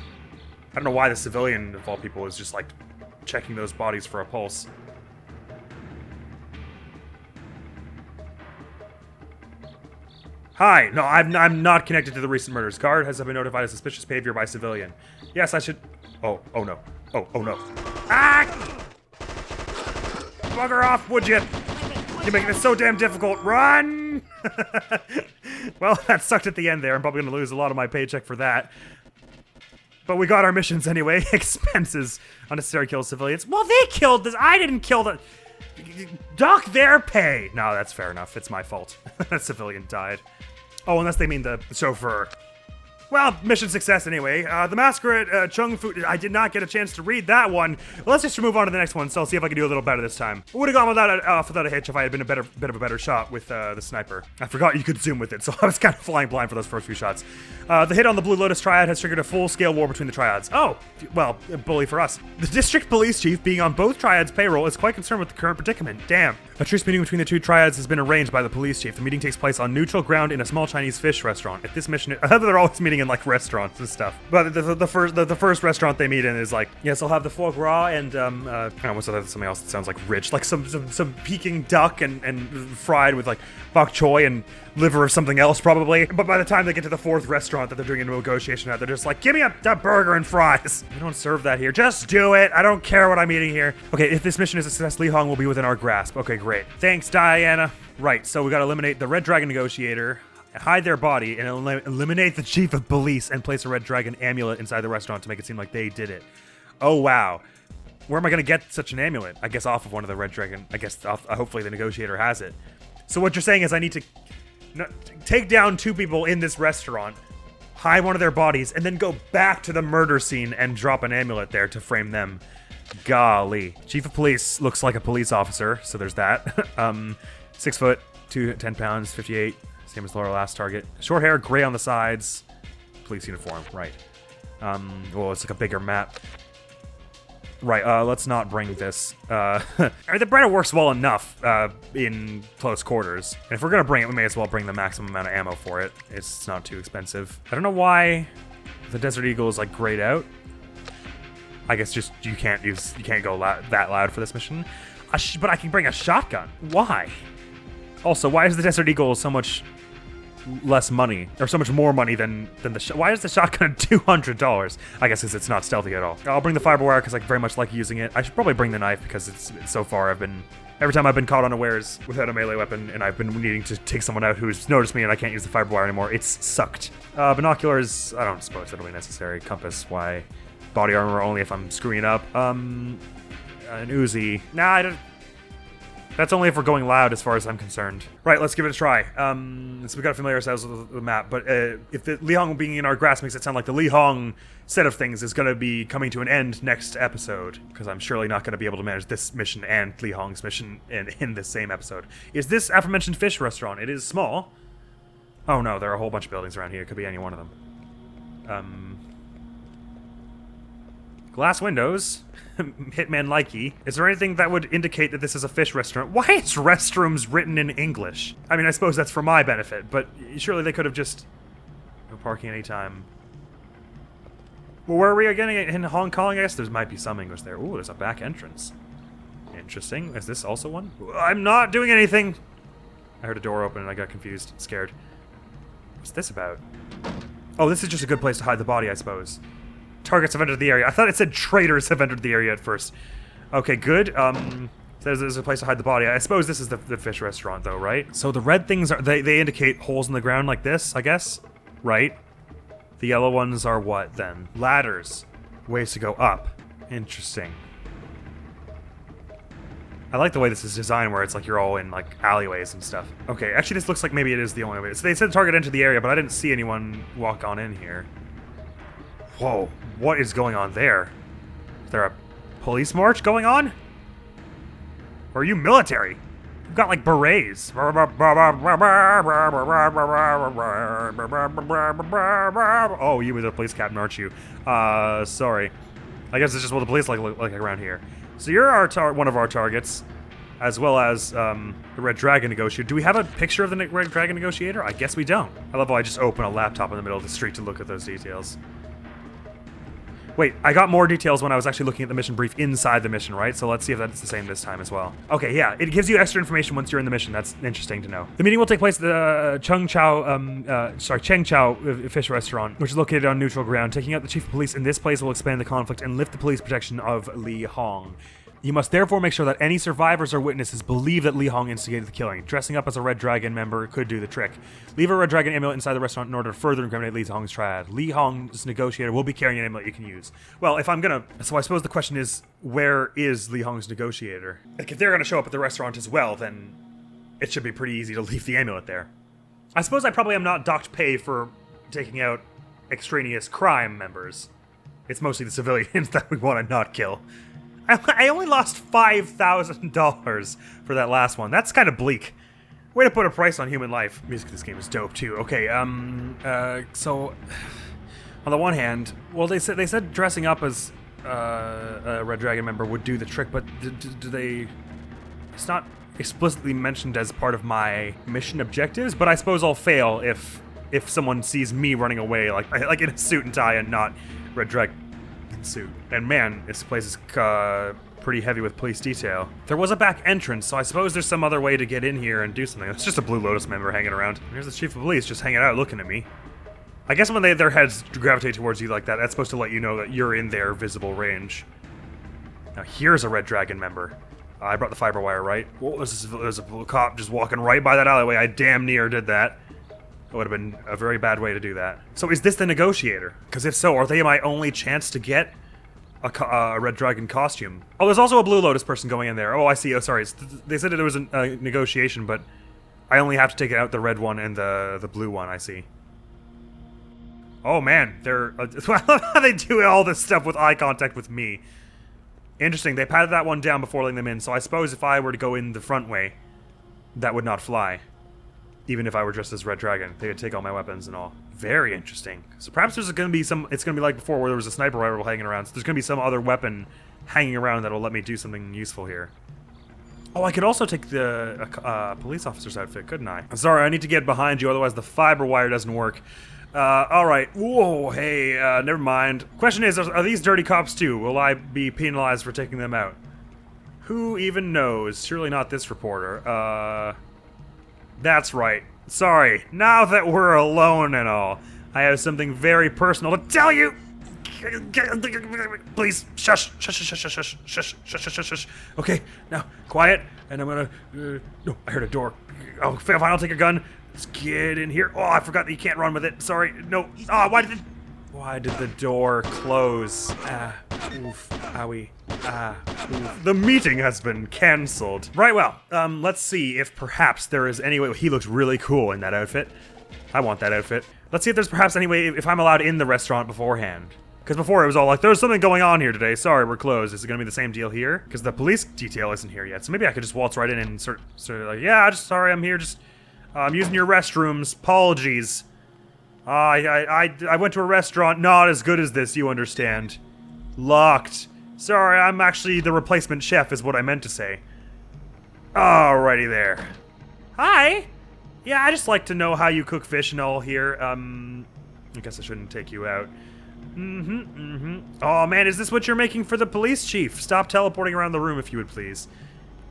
I don't know why the civilian, of all people, is just like checking those bodies for a pulse. Hi, no, I'm not connected to the recent murders. Guard has been notified of suspicious behavior by civilian. Yes, I should... Oh no. Oh no. Ah! Bugger off, would you? You're making it so damn difficult. Run! Well, that sucked at the end there. I'm probably gonna lose a lot of my paycheck for that. But we got our missions anyway. Expenses. Unnecessary kills civilians. Well, they killed this. I didn't kill the... Dock their pay! No, that's fair enough. It's my fault. That civilian died. Oh, unless they mean the chauffeur. Well, mission success anyway. The Massacre at Chung Fu... I did not get a chance to read that one. Well, let's just move on to the next one, so I'll see if I can do a little better this time. I would have gone without a hitch if I had been a bit of a better shot with the sniper. I forgot you could zoom with it, so I was kind of flying blind for those first few shots. The hit on the Blue Lotus Triad has triggered a full-scale war between the Triads. Oh, well, bully for us. The district police chief, being on both Triads' payroll, is quite concerned with the current predicament. Damn. A truce meeting between the 2 Triads has been arranged by the police chief. The meeting takes place on neutral ground in a small Chinese fish restaurant. At this mission, they're always meeting in like restaurants and stuff. But the first restaurant they meet in is like, yes, I'll have the foie gras and what's something else that sounds like rich, like some Peking duck and fried with like bok choy and liver or something else probably. But by the time they get to the 4th restaurant that they're doing a negotiation at, they're just like, give me a burger and fries. We don't serve that here. Just do it. I don't care what I'm eating here. Okay, if this mission is a success, Li Hong will be within our grasp. Okay, great. Thanks, Diana. Right, so we gotta eliminate the Red Dragon Negotiator, hide their body, and eliminate the chief of police and place a Red Dragon amulet inside the restaurant to make it seem like they did it. Oh, wow. Where am I going to get such an amulet? I guess off of one of the Red Dragon. I guess hopefully the negotiator has it. So what you're saying is I need to take down 2 people in this restaurant, hide one of their bodies, and then go back to the murder scene and drop an amulet there to frame them. Golly. Chief of police looks like a police officer, so there's that. 6 foot, 10 pounds, 58. Same as Laura last target. Short hair, gray on the sides. Police uniform, right. Well, it's like a bigger map. Right, let's not bring this. I mean, the Bretta works well enough in close quarters. And if we're gonna bring it, we may as well bring the maximum amount of ammo for it. It's not too expensive. I don't know why the Desert Eagle is like grayed out. I guess just you can't go that loud for this mission. But I can bring a shotgun. Why? Also, why is the Desert Eagle so much less money, or so much more money than the why is the shotgun $200? I guess because it's not stealthy at all. I'll bring the fiber wire because I very much like using it. I should probably bring the knife because it's so far every time I've been caught unawares without a melee weapon and I've been needing to take someone out who's noticed me and I can't use the fiber wire anymore, it's sucked. Binoculars, I don't suppose that'll be necessary. Compass, why? Body armor only if I'm screwing up. An Uzi. Nah, I don't. That's only if we're going loud as far as I'm concerned. Right, let's give it a try. So we gotta familiar ourselves with the map, but if the Li Hong being in our grasp makes it sound like the Li Hong set of things is gonna be coming to an end next episode, because I'm surely not gonna be able to manage this mission and Li Hong's mission in the same episode. Is this aforementioned fish restaurant? It is small. Oh no, there are a whole bunch of buildings around here. It could be any one of them. Glass windows. Hitman likey. Is there anything that would indicate that this is a fish restaurant? Why is restrooms written in English? I mean, I suppose that's for my benefit, but surely they could have just... No parking anytime. Well, where are we again? In Hong Kong, I guess? There might be some English there. Ooh, there's a back entrance. Interesting. Is this also one? I'm not doing anything! I heard a door open and I got confused, scared. What's this about? Oh, this is just a good place to hide the body, I suppose. Targets have entered the area. I thought it said traitors have entered the area at first. Okay, good. There's a place to hide the body. I suppose this is the fish restaurant, though, right? So the red things are they indicate holes in the ground like this, I guess, right? The yellow ones are what then? Ladders, ways to go up. Interesting. I like the way this is designed, where it's like you're all in like alleyways and stuff. Okay, actually, this looks like maybe it is the only way. So they said target entered the area, but I didn't see anyone walk on in here. Whoa, what is going on there? Is there a police march going on? Or are you military? You've got like berets. Oh, you were the police captain, aren't you? Sorry. I guess it's just what the police look like around here. So you're one of our targets, as well as the Red Dragon Negotiator. Do we have a picture of the Red Dragon Negotiator? I guess we don't. I love how I just open a laptop in the middle of the street to look at those details. Wait, I got more details when I was actually looking at the mission brief inside the mission, right? So let's see if that's the same this time as well. Okay, yeah, it gives you extra information once you're in the mission. That's interesting to know. The meeting will take place at the Cheng Chao Fish Restaurant, which is located on neutral ground. Taking out the chief of police in this place will expand the conflict and lift the police protection of Li Hong. You must therefore make sure that any survivors or witnesses believe that Li Hong instigated the killing. Dressing up as a Red Dragon member could do the trick. Leave a Red Dragon amulet inside the restaurant in order to further incriminate Li Hong's triad. Li Hong's negotiator will be carrying an amulet you can use. Well, if I'm gonna... So I suppose the question is, where is Li Hong's negotiator? Like, if they're gonna show up at the restaurant as well, then it should be pretty easy to leave the amulet there. I suppose I probably am not docked pay for taking out extraneous crime members. It's mostly the civilians that we want to not kill. I only lost $5,000 for that last one. That's kind of bleak. Way to put a price on human life. Music in this game is dope too. Okay, so on the one hand, well, they said dressing up as a Red Dragon member would do the trick, but do they? It's not explicitly mentioned as part of my mission objectives, but I suppose I'll fail if someone sees me running away like in a suit and tie and not Red Dragon suit. And man, this place is pretty heavy with police detail. There was a back entrance, so I suppose there's some other way to get in here and do something. It's just a Blue Lotus member hanging around. Here's the chief of police just hanging out looking at me. I guess when their heads gravitate towards you like that, that's supposed to let you know that you're in their visible range. Now here's a Red Dragon member. I brought the fiber wire, right? Whoa, there's a cop just walking right by that alleyway. I damn near did that. It would have been a very bad way to do that. So is this the negotiator? Because if so, are they my only chance to get a Red Dragon costume. Oh, there's also a Blue Lotus person going in there. Oh, I see. Oh, sorry. They said that it was a negotiation, but I only have to take out the red one and the blue one, I see. Oh, man. They're... I love how they do all this stuff with eye contact with me. Interesting. They patted that one down before letting them in, so I suppose if I were to go in the front way, that would not fly. Even if I were dressed as Red Dragon. They would take all my weapons and all. Very interesting. So perhaps there's going to be some... It's going to be like before where there was a sniper rifle hanging around. So there's going to be some other weapon hanging around that will let me do something useful here. Oh, I could also take the police officer's outfit, couldn't I? I'm sorry, I need to get behind you, otherwise the fiber wire doesn't work. Alright. Whoa, hey, never mind. Question is, are these dirty cops too? Will I be penalized for taking them out? Who even knows? Surely not this reporter. That's right. Sorry, now that we're alone and all, I have something very personal to tell you! Please, shush, shush, shush, shush, shush, shush, shush, shush, shush, shush. Okay, now, quiet, and I'm gonna... no, I heard a door. Oh, fine, I'll take a gun. Let's get in here. Oh, I forgot that you can't run with it. Sorry, no. Ah, why did the door close? Ah, oof, owie, ah, oof. The meeting has been cancelled. Right, well, let's see if perhaps there is any way... He looks really cool in that outfit. I want that outfit. Let's see if there's perhaps any way, if I'm allowed in the restaurant beforehand. Because before it was all like, there's something going on here today. Sorry, we're closed. Is it going to be the same deal here? Because the police detail isn't here yet. So maybe I could just waltz right in and sort of like, yeah, just sorry, I'm here. Just, I'm using your restrooms. Apologies. I went to a restaurant not as good as this, you understand. Locked. Sorry, I'm actually the replacement chef is what I meant to say. Alrighty there. Hi. Yeah, I just like to know how you cook fish and all here. I guess I shouldn't take you out. Oh man, is this what you're making for the police chief? Stop teleporting around the room if you would please.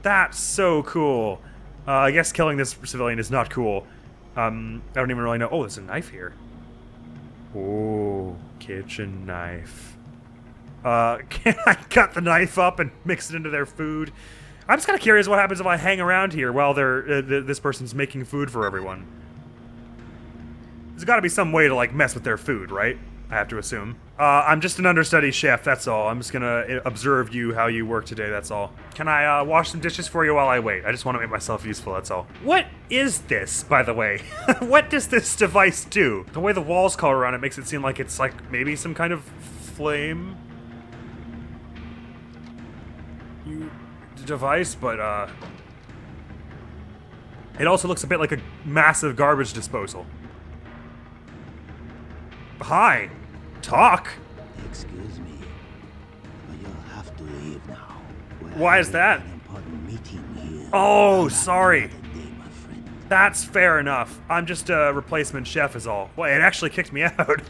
That's so cool. I guess killing this civilian is not cool. I don't even really know. Oh, there's a knife here. Oh, kitchen knife. Can I cut the knife up and mix it into their food? I'm just kind of curious what happens if I hang around here while they're this person's making food for everyone. There's got to be some way to like mess with their food, right? I have to assume. I'm just an understudy chef, that's all. I'm just gonna observe you, how you work today, that's all. Can I wash some dishes for you while I wait? I just want to make myself useful, that's all. What is this, by the way? What does this device do? The way the walls color around it makes it seem like it's like maybe some kind of flame device, but it also looks a bit like a massive garbage disposal. Hi. Talk. Excuse me, but you'll have to leave now. Why is that? An important meeting here. Oh, sorry. Another day, my friend. That's fair enough. I'm just a replacement chef is all. Well, it actually kicked me out.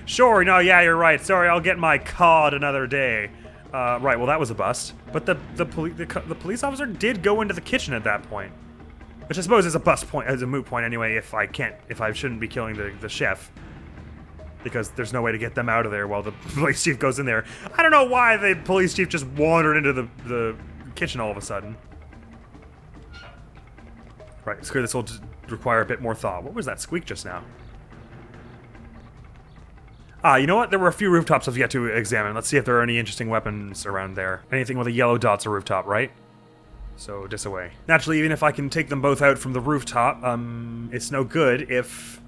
Sure, no, yeah, you're right. Sorry, I'll get my cod another day. Right, well, that was a bust. But the police officer did go into the kitchen at that point. Which I suppose is a bust point, as a moot point anyway, if I shouldn't be killing the chef. Because there's no way to get them out of there while the police chief goes in there. I don't know why the police chief just wandered into the kitchen all of a sudden. Right, it's clear this will require a bit more thought. What was that squeak just now? You know what? There were a few rooftops I've yet to examine. Let's see if there are any interesting weapons around there. Anything with a yellow dot's a rooftop, right? So, disaway. Naturally, even if I can take them both out from the rooftop, it's no good if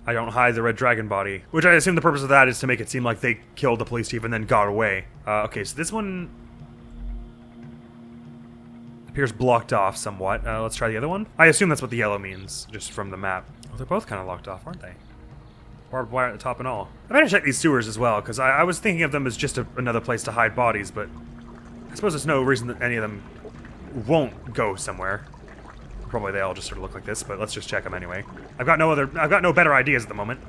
I don't hide the Red Dragon body. Which I assume the purpose of that is to make it seem like they killed the police chief and then got away. Okay, so this one appears blocked off somewhat. Let's try the other one. I assume that's what the yellow means, just from the map. Oh, they're both kind of locked off, aren't they? Barbed wire at the top and all. I better check these sewers as well, because I was thinking of them as just another place to hide bodies, but I suppose there's no reason that any of them won't go somewhere. Probably they all just sort of look like this, but let's just check them anyway. I've got no better ideas at the moment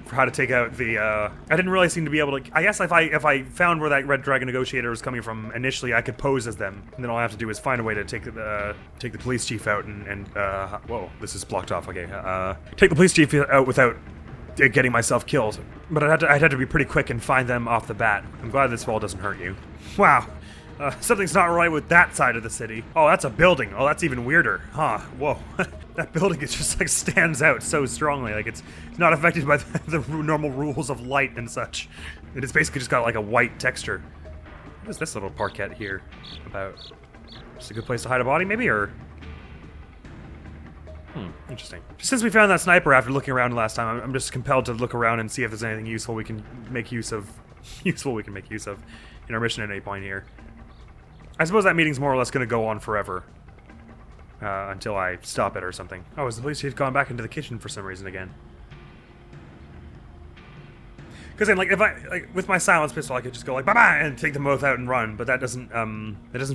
for how to take out the, I didn't really seem to be able to, I guess if I found where that Red Dragon negotiator was coming from initially, I could pose as them, and then all I have to do is find a way to take the police chief out and whoa, this is blocked off, okay, take the police chief out without getting myself killed. But I'd have to be pretty quick and find them off the bat. I'm glad this wall doesn't hurt you. Wow. Something's not right with that side of the city. Oh, that's a building. Oh, that's even weirder. Huh, whoa. That building is just like stands out so strongly. Like it's not affected by the normal rules of light and such. It is basically just got like a white texture. What is this little parquet here about? Just a good place to hide a body maybe, or? Interesting. Since we found that sniper after looking around last time, I'm just compelled to look around and see if there's anything useful we can make use of. In our mission at any point here. I suppose that meeting's more or less going to go on forever. Until I stop it or something. Oh, is the police chief gone back into the kitchen for some reason again? Because then, like, if with my silenced pistol, I could just go like, bye-bye, and take them both out and run, but that doesn't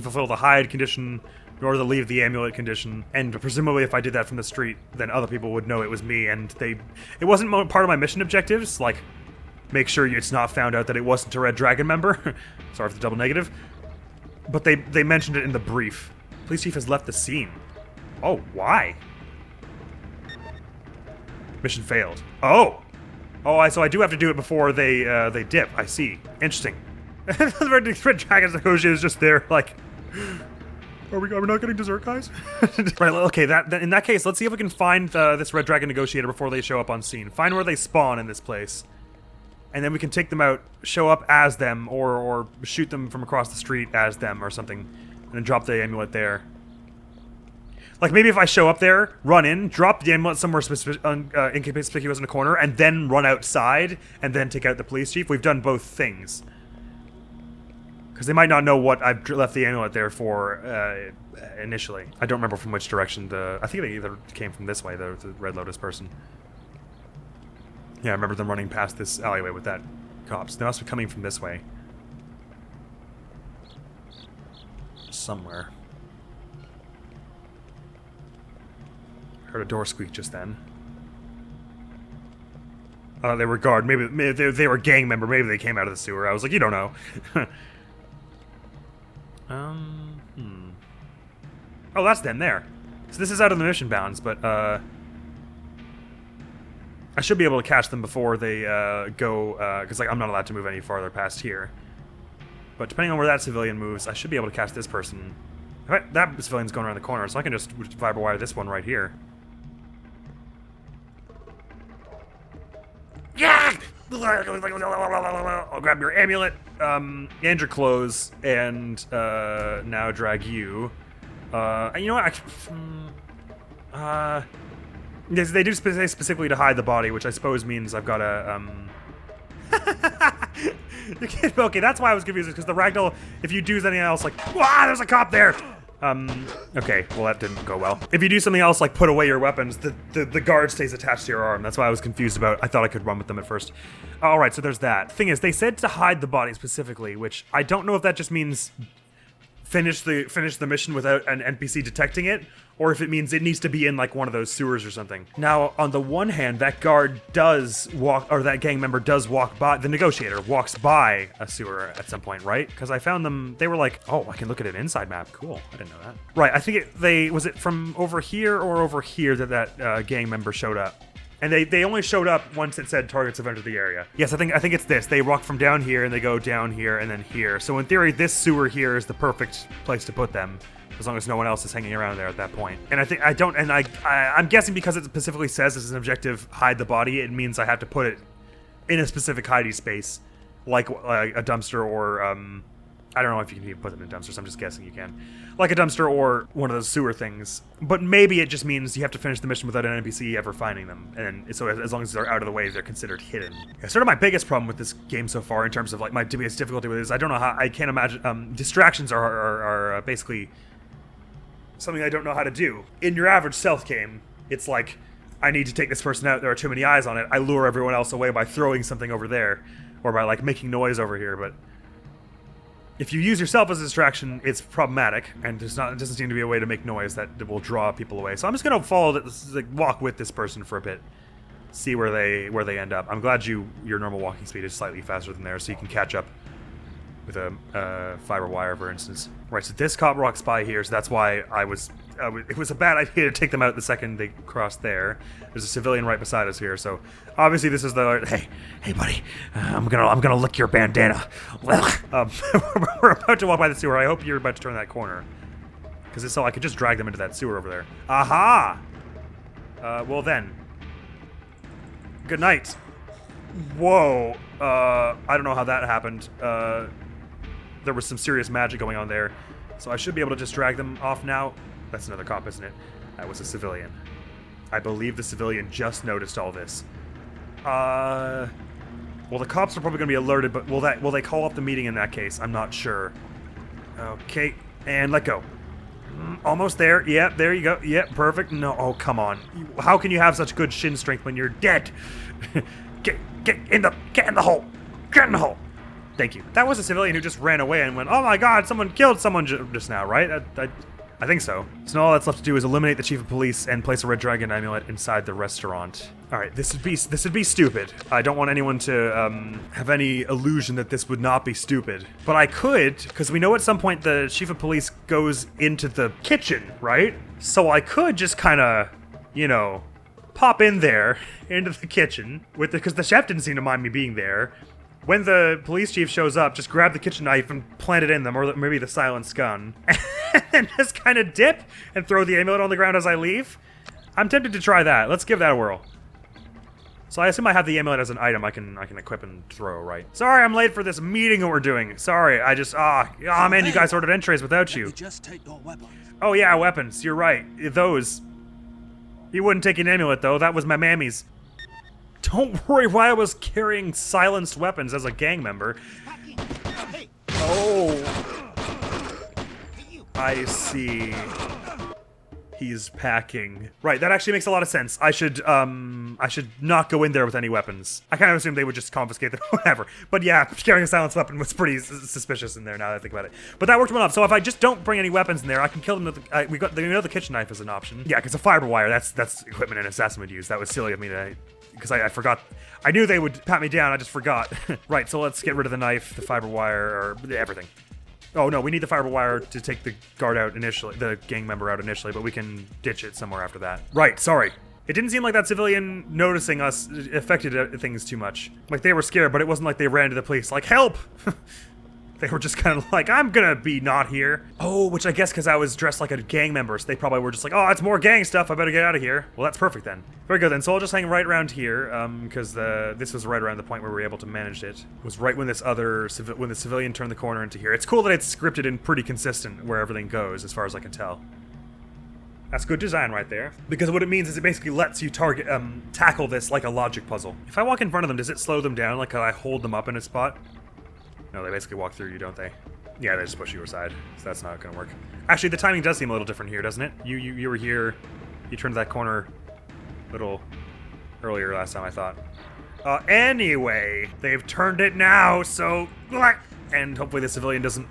fulfill the hide condition, nor the leave the amulet condition, and presumably if I did that from the street, then other people would know it was me, and it wasn't part of my mission objectives, like, make sure it's not found out that it wasn't a Red Dragon member. Sorry for the double negative. But they mentioned it in the brief. Police chief has left the scene. Oh, why? Mission failed. Oh! Oh, so I do have to do it before they dip. I see. Interesting. The Red Dragon's negotiator is just there, like... Are we not getting dessert, guys? Right, okay, in that case, let's see if we can find this Red Dragon negotiator before they show up on scene. Find where they spawn in this place. And then we can take them out, show up as them, or shoot them from across the street as them or something. And then drop the amulet there. Like, maybe if I show up there, run in, drop the amulet somewhere inconspicuous in a corner, and then run outside, and then take out the police chief. We've done both things. Because they might not know what I've left the amulet there for initially. I don't remember from which direction I think they either came from this way, the Red Lotus person. Yeah, I remember them running past this alleyway with that cops. They must be coming from this way. Somewhere. Heard a door squeak just then. They were guard. Maybe they were a gang member. Maybe they came out of the sewer. I was like, you don't know. Oh, that's them there. So this is out of the mission bounds, but I should be able to catch them before they go, because like I'm not allowed to move any farther past here. But depending on where that civilian moves, I should be able to catch this person. That civilian's going around the corner, so I can just fiber wire this one right here. Yeah! I'll grab your amulet, and your clothes, and now drag you. And you know what? Yes, they do say specifically to hide the body, which I suppose means I've got to, Okay, that's why I was confused, because the ragdoll, if you do anything else, like, wow, there's a cop there! Okay, well that didn't go well. If you do something else, like put away your weapons, the guard stays attached to your arm. That's why I was confused about. I thought I could run with them at first. Alright, so there's that. Thing is, they said to hide the body specifically, which I don't know if that just means finish the mission without an NPC detecting it, or if it means it needs to be in like one of those sewers or something. Now, on the one hand, that guard does walk, or that gang member does walk by, the negotiator walks by a sewer at some point, right? Because I found them, they were like, oh, I can look at an inside map. Cool, I didn't know that. Right, I think was it from over here or over here that gang member showed up? And they only showed up once it said targets have entered the area. Yes, I think it's this. They walk from down here and they go down here and then here. So in theory, this sewer here is the perfect place to put them, as long as no one else is hanging around there at that point. And I'm guessing because it specifically says as an objective, hide the body, it means I have to put it in a specific hiding space, like a dumpster or I don't know if you can even put them in dumpsters. I'm just guessing you can. Like a dumpster or one of those sewer things. But maybe it just means you have to finish the mission without an NPC ever finding them. And so as long as they're out of the way, they're considered hidden. Yeah, sort of my biggest problem with this game so far in terms of like my biggest difficulty with it is I don't know how, I can't imagine, distractions are basically something I don't know how to do. In your average stealth game, it's like, I need to take this person out, there are too many eyes on it, I lure everyone else away by throwing something over there. Or by like making noise over here, but if you use yourself as a distraction, it's problematic, and it doesn't seem to be a way to make noise that will draw people away. So I'm just gonna walk with this person for a bit, see where they end up. I'm glad your normal walking speed is slightly faster than theirs, so you can catch up with a fiber wire, for instance. Right, so this cop walks by here, so that's why I was it was a bad idea to take them out the second they crossed there. There's a civilian right beside us here, so obviously this is the hey buddy, I'm gonna lick your bandana. We're about to walk by the sewer. I hope you're about to turn that corner, because so I could just drag them into that sewer over there. Aha! Well then, good night. Whoa. I don't know how that happened. There was some serious magic going on there. So I should be able to just drag them off now. That's another cop, isn't it? That was a civilian. I believe the civilian just noticed all this. Well, the cops are probably going to be alerted, but will they call up the meeting in that case? I'm not sure. Okay, and let go. Almost there. Yeah, there you go. Yeah, perfect. No, oh, come on. How can you have such good shin strength when you're dead? Get in the hole. Get in the hole. Thank you. That was a civilian who just ran away and went, oh my god, someone killed someone just now, right? I think so. So now all that's left to do is eliminate the chief of police and place a red dragon amulet inside the restaurant. Alright, this would be stupid. I don't want anyone to have any illusion that this would not be stupid. But I could, because we know at some point the chief of police goes into the kitchen, right? So I could just kind of, you know, pop in there into the kitchen because the chef didn't seem to mind me being there. When the police chief shows up, just grab the kitchen knife and plant it in them, or maybe the silenced gun, and just kind of dip and throw the amulet on the ground as I leave. I'm tempted to try that. Let's give that a whirl. So I assume I have the amulet as an item I can equip and throw, right? Sorry, I'm late for this meeting that we're doing. Sorry, I just man, you guys ordered entrees without you. Just take your weapons. Oh yeah, weapons. You're right. Those. You wouldn't take an amulet though. That was my mammy's. Don't worry why I was carrying silenced weapons as a gang member. Oh. I see. He's packing. Right, that actually makes a lot of sense. I should not go in there with any weapons. I kind of assumed they would just confiscate them, whatever. But yeah, carrying a silenced weapon was pretty suspicious in there now that I think about it. But that worked well enough. So if I just don't bring any weapons in there, I can kill them with we know the kitchen knife is an option. Yeah, because a fiber wire, that's equipment an assassin would use. That was silly of me to, because I forgot. I knew they would pat me down, I just forgot. Right, so let's get rid of the knife, the fiber wire, or everything. Oh no, we need the fiber wire to take the guard out initially, the gang member out initially, but we can ditch it somewhere after that. Right, sorry. It didn't seem like that civilian noticing us affected things too much. Like they were scared, but it wasn't like they ran to the police like, help! They were just kind of like, I'm gonna be not here. Oh, which I guess because I was dressed like a gang member, so they probably were just like, oh, it's more gang stuff, I better get out of here. Well, that's perfect then. Very good then, so I'll just hang right around here, because this was right around the point where we were able to manage it. It was right when when the civilian turned the corner into here. It's cool that it's scripted and pretty consistent where everything goes, as far as I can tell. That's good design right there. Because what it means is it basically lets you tackle this like a logic puzzle. If I walk in front of them, does it slow them down? Like, I hold them up in a spot? No, they basically walk through you, don't they? Yeah, they just push you aside, so that's not gonna work. Actually, the timing does seem a little different here, doesn't it? You were here, you turned that corner a little earlier last time, I thought. Anyway, they've turned it now, so... And hopefully the civilian doesn't,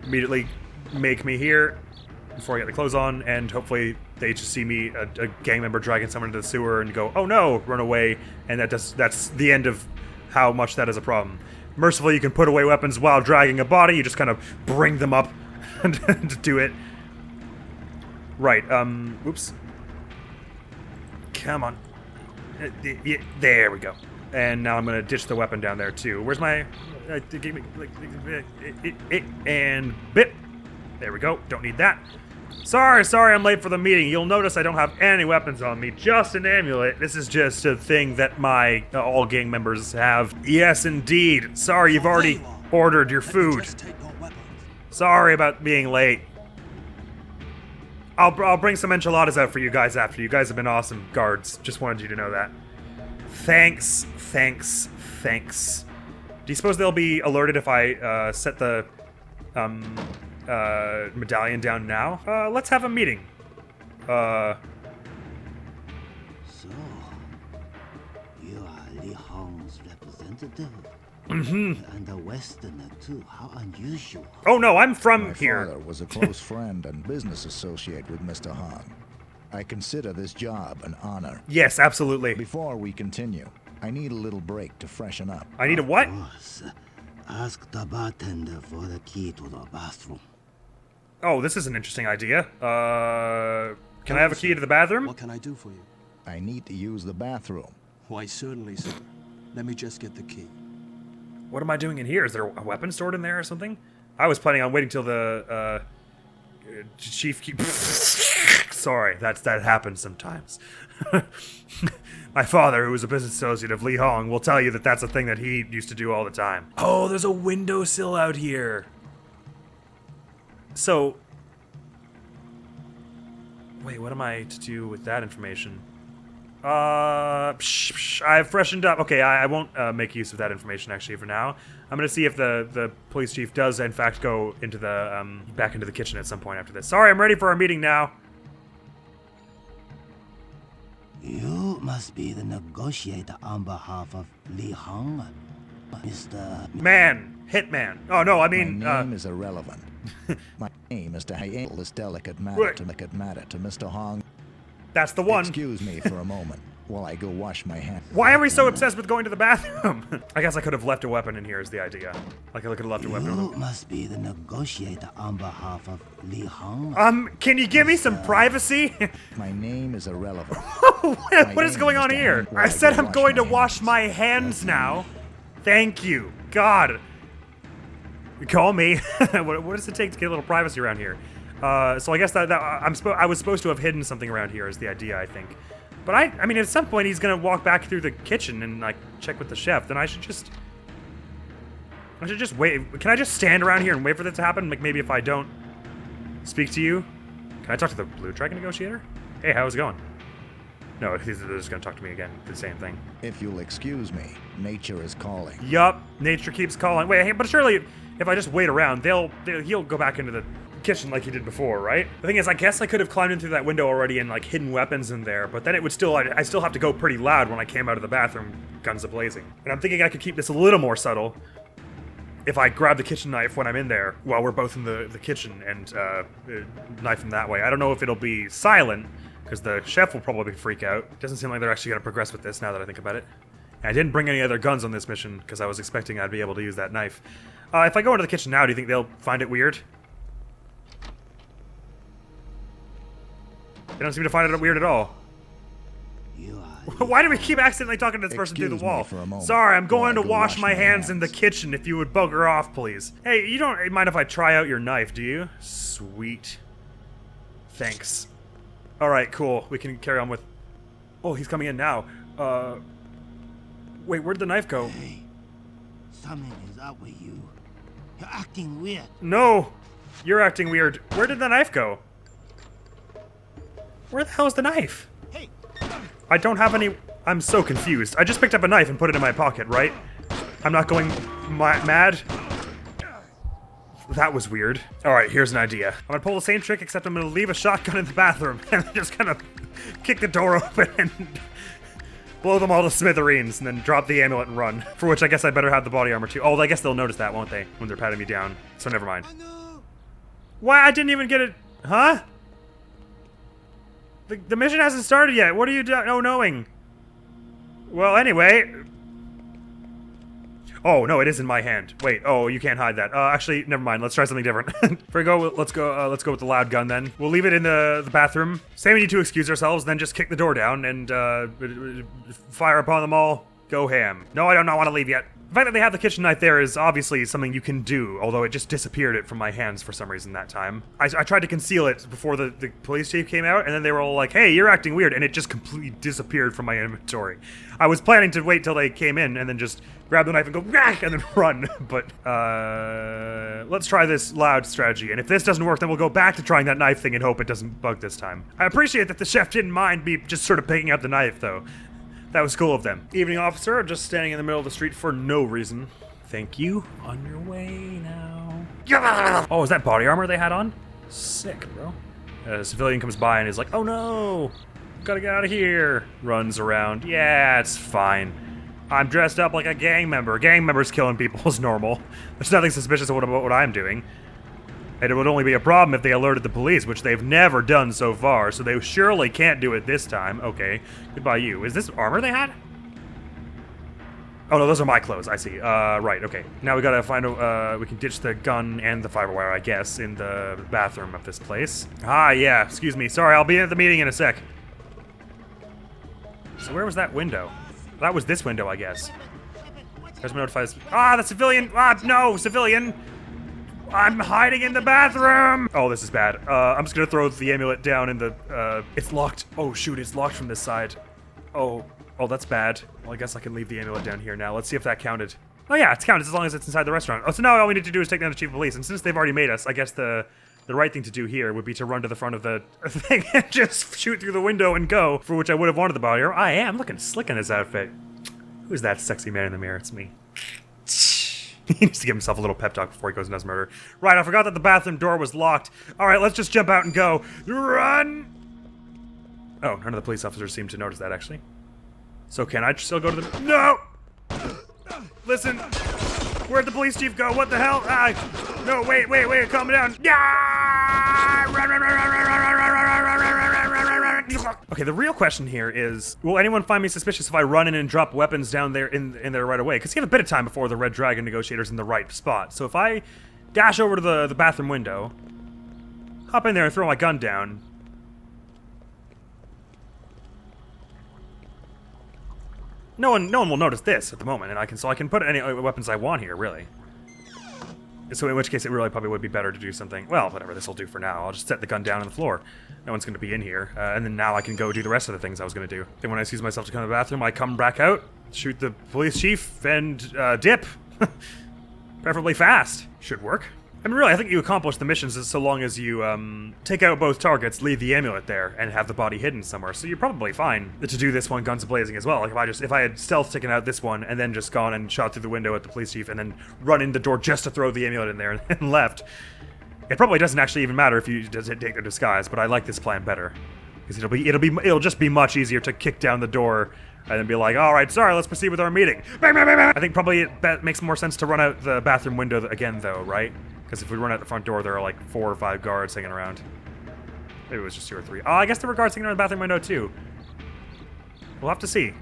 immediately make me here before I get the clothes on, and hopefully they just see me, a gang member dragging someone into the sewer and go, oh no, run away, and that's the end of how much that is a problem. Mercifully, you can put away weapons while dragging a body. You just kind of bring them up to do it. Right, whoops. Come on. There we go. And now I'm going to ditch the weapon down there, too. Where's my... And bip. There we go. Don't need that. Sorry, I'm late for the meeting. You'll notice I don't have any weapons on me, just an amulet. This is just a thing that my all gang members have. Yes, indeed. Sorry, you've already ordered your food. Sorry about being late. I'll bring some enchiladas out for you guys after. You guys have been awesome guards. Just wanted you to know that. Thanks. Do you suppose they'll be alerted if I set the medallion down now? Let's have a meeting. So, you are Li Hong's representative? Mm-hmm. And a Westerner too, how unusual. Oh no, I'm from here. My father was a close friend and business associate with Mr. Han. I consider this job an honor. Yes, absolutely. Before we continue, I need a little break to freshen up. I need a what? Of course. Ask the bartender for the key to the bathroom. Oh, this is an interesting idea. Can I have a key to the bathroom? What can I do for you? I need to use the bathroom. Why, certainly, sir. Let me just get the key. What am I doing in here? Is there a weapon stored in there or something? I was planning on waiting till the, chief keep. Sorry, that happens sometimes. My father, who was a business associate of Li Hong, will tell you that that's a thing that he used to do all the time. Oh, there's a windowsill out here. So, wait, what am I to do with that information? I've freshened up. Okay, I won't make use of that information actually for now. I'm gonna see if the police chief does in fact go into the back into the kitchen at some point after this. Sorry, I'm ready for our meeting now. You must be the negotiator on behalf of Li Hong, Mr. Man, Hitman. Oh no, I mean, My name is irrelevant. My aim is to handle this delicate matter to Mr. Hong. That's the one. Excuse me for a moment while I go wash my hands. Why are we so obsessed with going to the bathroom? I guess I could have left a weapon in here is the idea. Like I could have left a weapon. You must be the negotiator on behalf of Li Hong. Can you give me some privacy? My name is irrelevant. What is going on here? I said I'm going to wash my hands now. Thank you. God. Call me. What does it take to get a little privacy around here? So I guess that I was supposed to have hidden something around here is the idea, I think. But I mean, at some point he's gonna walk back through the kitchen and like check with the chef. Then I should just wait. Can I just stand around here and wait for that to happen? Like maybe if I don't speak to you, can I talk to the Blue Dragon negotiator? Hey, how's it going? No, they're just gonna talk to me again. The same thing. If you'll excuse me, nature is calling. Yup, nature keeps calling. Wait, but surely if I just wait around, he'll go back into the kitchen like he did before, right? The thing is, I guess I could have climbed in through that window already and like hidden weapons in there, but then it would still, I still have to go pretty loud when I came out of the bathroom, guns a-blazing. And I'm thinking I could keep this a little more subtle if I grab the kitchen knife when I'm in there while we're both in the kitchen and knife him that way. I don't know if it'll be silent, because the chef will probably freak out. Doesn't seem like they're actually going to progress with this now that I think about it. And I didn't bring any other guns on this mission because I was expecting I'd be able to use that knife. If I go into the kitchen now, do you think they'll find it weird? They don't seem to find it weird at all. Why do we keep accidentally talking to this person through the wall? Sorry, I'm going to wash my hands in the kitchen if you would bugger off, please. Hey, you don't mind if I try out your knife, do you? Sweet. Thanks. Alright, cool. We can carry on with... Oh, he's coming in now. Wait, where'd the knife go? Hey, something is up with you. You're acting weird. No! You're acting weird. Where did the knife go? Where the hell is the knife? Hey. I don't have any... I'm so confused. I just picked up a knife and put it in my pocket, right? I'm not going mad? That was weird. Alright, here's an idea. I'm gonna pull the same trick, except I'm gonna leave a shotgun in the bathroom and just kind of kick the door open and blow them all to smithereens and then drop the amulet and run. For which I guess I better have the body armor too. Oh, I guess they'll notice that, won't they? When they're patting me down. So never mind. Why? I didn't even get it. Huh? The mission hasn't started yet. What are you knowing? Well, anyway. Oh, no, it is in my hand. Wait, oh, you can't hide that. Actually, never mind. Let's try something different. Let's go with the loud gun then. We'll leave it in the bathroom. Say we need to excuse ourselves, then just kick the door down and fire upon them all. Go ham. No, I do not want to leave yet. The fact that they have the kitchen knife there is obviously something you can do, although it just disappeared it from my hands for some reason that time. I tried to conceal it before the police chief came out, and then they were all like, hey, you're acting weird, and it just completely disappeared from my inventory. I was planning to wait till they came in and then just grab the knife and go, Rack! And then run, but let's try this loud strategy, and if this doesn't work, then we'll go back to trying that knife thing and hope it doesn't bug this time. I appreciate that the chef didn't mind me just sort of picking up the knife, though. That was cool of them. Evening, officer. Just standing in the middle of the street for no reason. Thank you. On your way now. Yeah! Oh, is that body armor they had on? Sick, bro. A civilian comes by and is like, oh no! Gotta get out of here. Runs around. Yeah, it's fine. I'm dressed up like a gang member. Gang members killing people is normal. There's nothing suspicious about what I'm doing. And it would only be a problem if they alerted the police, which they've never done so far, so they surely can't do it this time. Okay, goodbye you. Is this armor they had? Oh no, those are my clothes. I see. Right. Okay. Now we gotta find a. We can ditch the gun and the fiber wire, I guess, in the bathroom of this place. Ah, yeah. Excuse me. Sorry, I'll be at the meeting in a sec. So where was that window? That was this window, I guess. There's my notifies. Ah, the civilian. Ah, no, civilian. I'm hiding in the bathroom. Oh, this is bad. I'm just gonna throw the amulet down in the. It's locked. Oh shoot, it's locked from this side. Oh, that's bad. Well, I guess I can leave the amulet down here now. Let's see if that counted. Oh yeah, it's counted as long as it's inside the restaurant. Oh, so now all we need to do is take down the chief of police. And since they've already made us, I guess the right thing to do here would be to run to the front of the thing and just shoot through the window and go, for which I would have wanted the body. I am looking slick in his outfit. Who's that sexy man in the mirror? It's me. He needs to give himself a little pep talk before he goes and does murder. Right, I forgot that the bathroom door was locked. All right, let's just jump out and go. Run! Oh, none of the police officers seem to notice that, actually. So can I still go to the... No! Listen. Where'd the police chief go? What the hell? No, wait, calm down. Okay, the real question here is, will anyone find me suspicious if I run in and drop weapons down there in there right away? Because you have a bit of time before the Red Dragon negotiator's in the right spot. So if I dash over to the bathroom window, hop in there and throw my gun down, no one will notice this at the moment, and I can put any weapons I want here, really. So in which case it really probably would be better to do something. Well, whatever, this will do for now. I'll just set the gun down on the floor. No one's going to be in here. And then now I can go do the rest of the things I was going to do. Then when I excuse myself to come to the bathroom, I come back out, shoot the police chief, and dip. Preferably fast. Should work. I mean, really, I think you accomplish the missions so long as you take out both targets, leave the amulet there, and have the body hidden somewhere. So you're probably fine to do this one guns blazing as well. Like if I had stealth taken out this one and then just gone and shot through the window at the police chief and then run in the door just to throw the amulet in there and left, it probably doesn't actually even matter if you take the disguise. But I like this plan better because it'll just be much easier to kick down the door and then be like, all right, sorry, let's proceed with our meeting. Bang, bang, bang, bang. I think probably it makes more sense to run out the bathroom window again, though, right? Because if we run out the front door, there are like 4 or 5 guards hanging around. Maybe it was just 2 or 3. Oh, I guess there were guards hanging around the bathroom window, too. We'll have to see.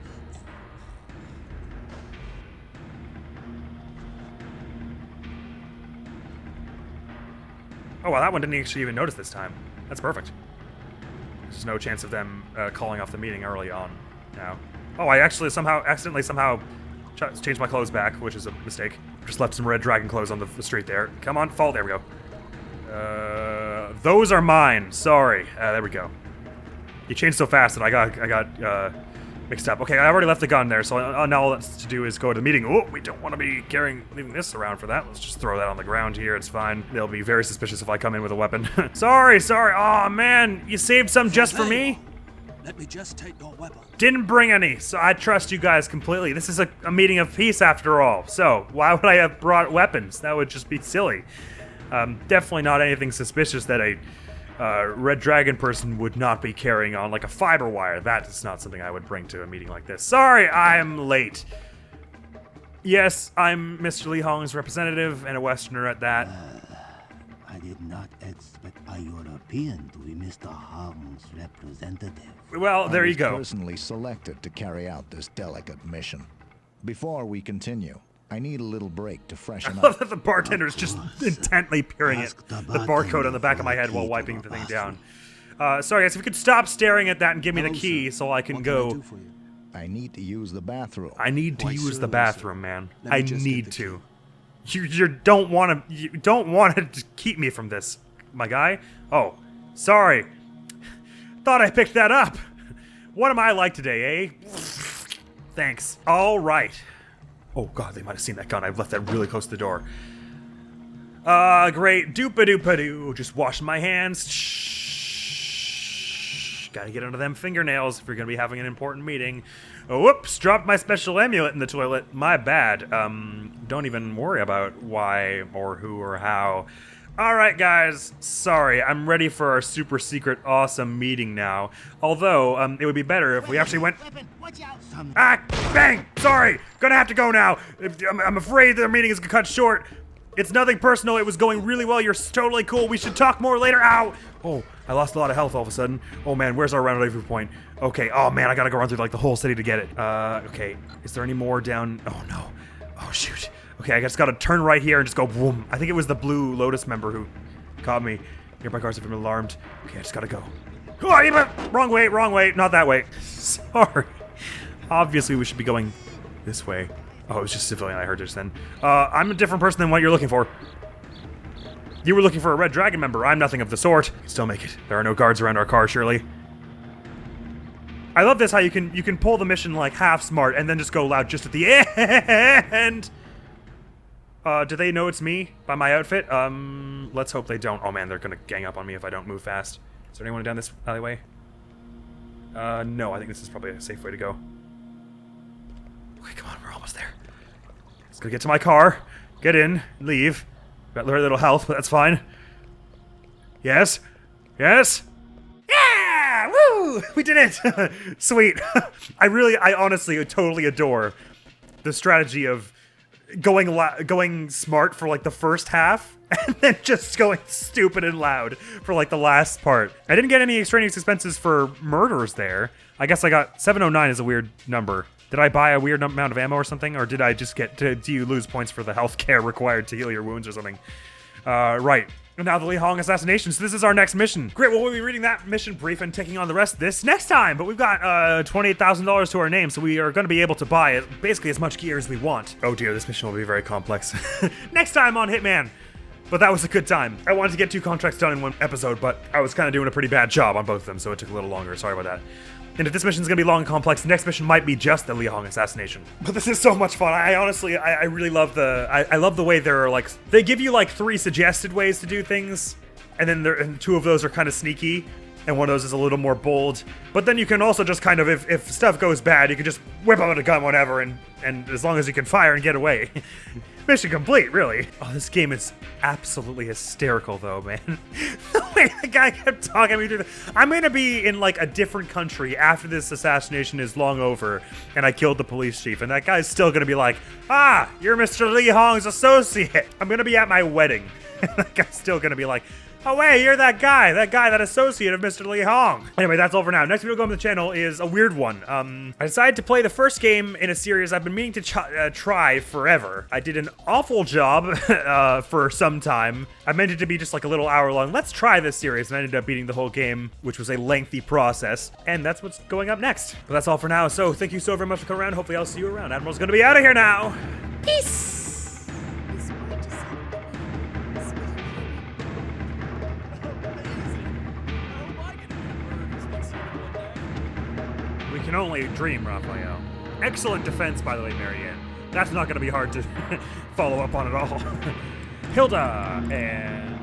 Oh, well, that one didn't actually even notice this time. That's perfect. There's no chance of them calling off the meeting early on now. Oh, I actually accidentally changed my clothes back, which is a mistake. Just left some Red Dragon clothes on the street there. Come on, fall. There we go. Those are mine. Sorry. There we go. You changed so fast that I got mixed up. Okay, I already left the gun there, so now all that's to do is go to the meeting. Oh, we don't want to be leaving this around for that. Let's just throw that on the ground here. It's fine. They'll be very suspicious if I come in with a weapon. Sorry. Oh, man. You saved some just for me? Let me just take your weapon. Didn't bring any, so I trust you guys completely. This is a meeting of peace after all. So why would I have brought weapons? That would just be silly. Definitely not anything suspicious that a Red Dragon person would not be carrying on, like a fiber wire. That is not something I would bring to a meeting like this. Sorry, I'm late. Yes, I'm Mr. Li Hong's representative and a Westerner at that. I did not expect a European to be Mr. Hong's representative. Well, there you go. I was personally selected to carry out this delicate mission. Before we continue, I need a little break to freshen I love up. that the bartender's just intently peering at the barcode on the back of my head while wiping the thing down. Sorry guys, if you could stop staring at that and give me the key so I can go. I need to use the bathroom. I need to use the bathroom, man. I need to. You don't want to keep me from this, my guy. Oh, sorry. Thought I picked that up. What am I like today, eh? Thanks. All right. Oh god, they might have seen that gun. I've left that really close to the door. Great. Doopa-doopa-doo. Just washing my hands. Shh. Gotta get under them fingernails if you're gonna be having an important meeting. Oh, whoops, dropped my special amulet in the toilet. My bad. Don't even worry about why or who or how. Alright guys, sorry, I'm ready for our super secret awesome meeting now. Although, it would be better if we actually went... Ah, bang! Sorry! Gonna have to go now! I'm afraid the meeting is cut short. It's nothing personal. It was going really well. You're totally cool. We should talk more later. Ow! Oh, I lost a lot of health all of a sudden. Oh man, where's our rendezvous point? Okay, oh man, I gotta go run through like the whole city to get it. Okay, is there any more down? Oh no. Oh shoot. Okay, I just gotta turn right here and just go boom. I think it was the Blue Lotus member who caught me. Nearby cars have been alarmed. Okay, I just gotta go. Oh, wrong way, not that way. Sorry. Obviously, we should be going this way. Oh, it was just a civilian I heard just then. I'm a different person than what you're looking for. You were looking for a Red Dragon member. I'm nothing of the sort. You can still make it. There are no guards around our car, surely. I love this, how you can pull the mission like half smart and then just go loud just at the end. Do they know it's me by my outfit? Let's hope they don't. Oh man, they're gonna gang up on me if I don't move fast. Is there anyone down this alleyway? No, I think this is probably a safe way to go. Okay, come on, we're almost there. Just gonna get to my car, get in, leave. Got very little health, but that's fine. Yes? Yes? Yeah! Woo! We did it! Sweet. I honestly totally adore the strategy of going smart for like the first half and then just going stupid and loud for like the last part. I didn't get any extraneous expenses for murders there. I guess I got 709 is a weird number. Did I buy a weird amount of ammo or something, or did I just do you lose points for the healthcare required to heal your wounds or something? Right. Now the Li Hong assassination, so this is our next mission. Great, well, we'll be reading that mission brief and taking on the rest of this next time, but we've got $28,000 to our name, so we are going to be able to buy basically as much gear as we want. Oh dear, this mission will be very complex. Next time on Hitman. But that was a good time. I wanted to get 2 contracts done in one episode, but I was kind of doing a pretty bad job on both of them, so it took a little longer. Sorry about that. And if this mission is going to be long and complex, the next mission might be just the Li Hong assassination. But this is so much fun. I honestly really love I love the way there are like, they give you like 3 suggested ways to do things, and then and 2 of those are kind of sneaky, and one of those is a little more bold. But then you can also just kind of, if stuff goes bad, you can just whip out a gun, whatever, and as long as you can fire and get away. Mission complete, really. Oh, this game is absolutely hysterical, though, man. The way the guy kept talking me through I'm gonna be in, like, a different country after this assassination is long over, and I killed the police chief, and that guy's still gonna be like, ah, you're Mr. Li Hong's associate. I'm gonna be at my wedding, and that guy's still gonna be like, oh, hey, you're that guy, that associate of Mr. Li Hong. Anyway, that's all for now. Next video going to the channel is a weird one. I decided to play the first game in a series I've been meaning to try forever. I did an awful job for some time. I meant it to be just like a little hour long. Let's try this series, and I ended up beating the whole game, which was a lengthy process. And that's what's going up next. But that's all for now. So thank you so very much for coming around. Hopefully I'll see you around. Admiral's going to be out of here now. Peace. We can only dream, Raphael. Excellent defense, by the way, Marianne. That's not going to be hard to follow up on at all. Hilda and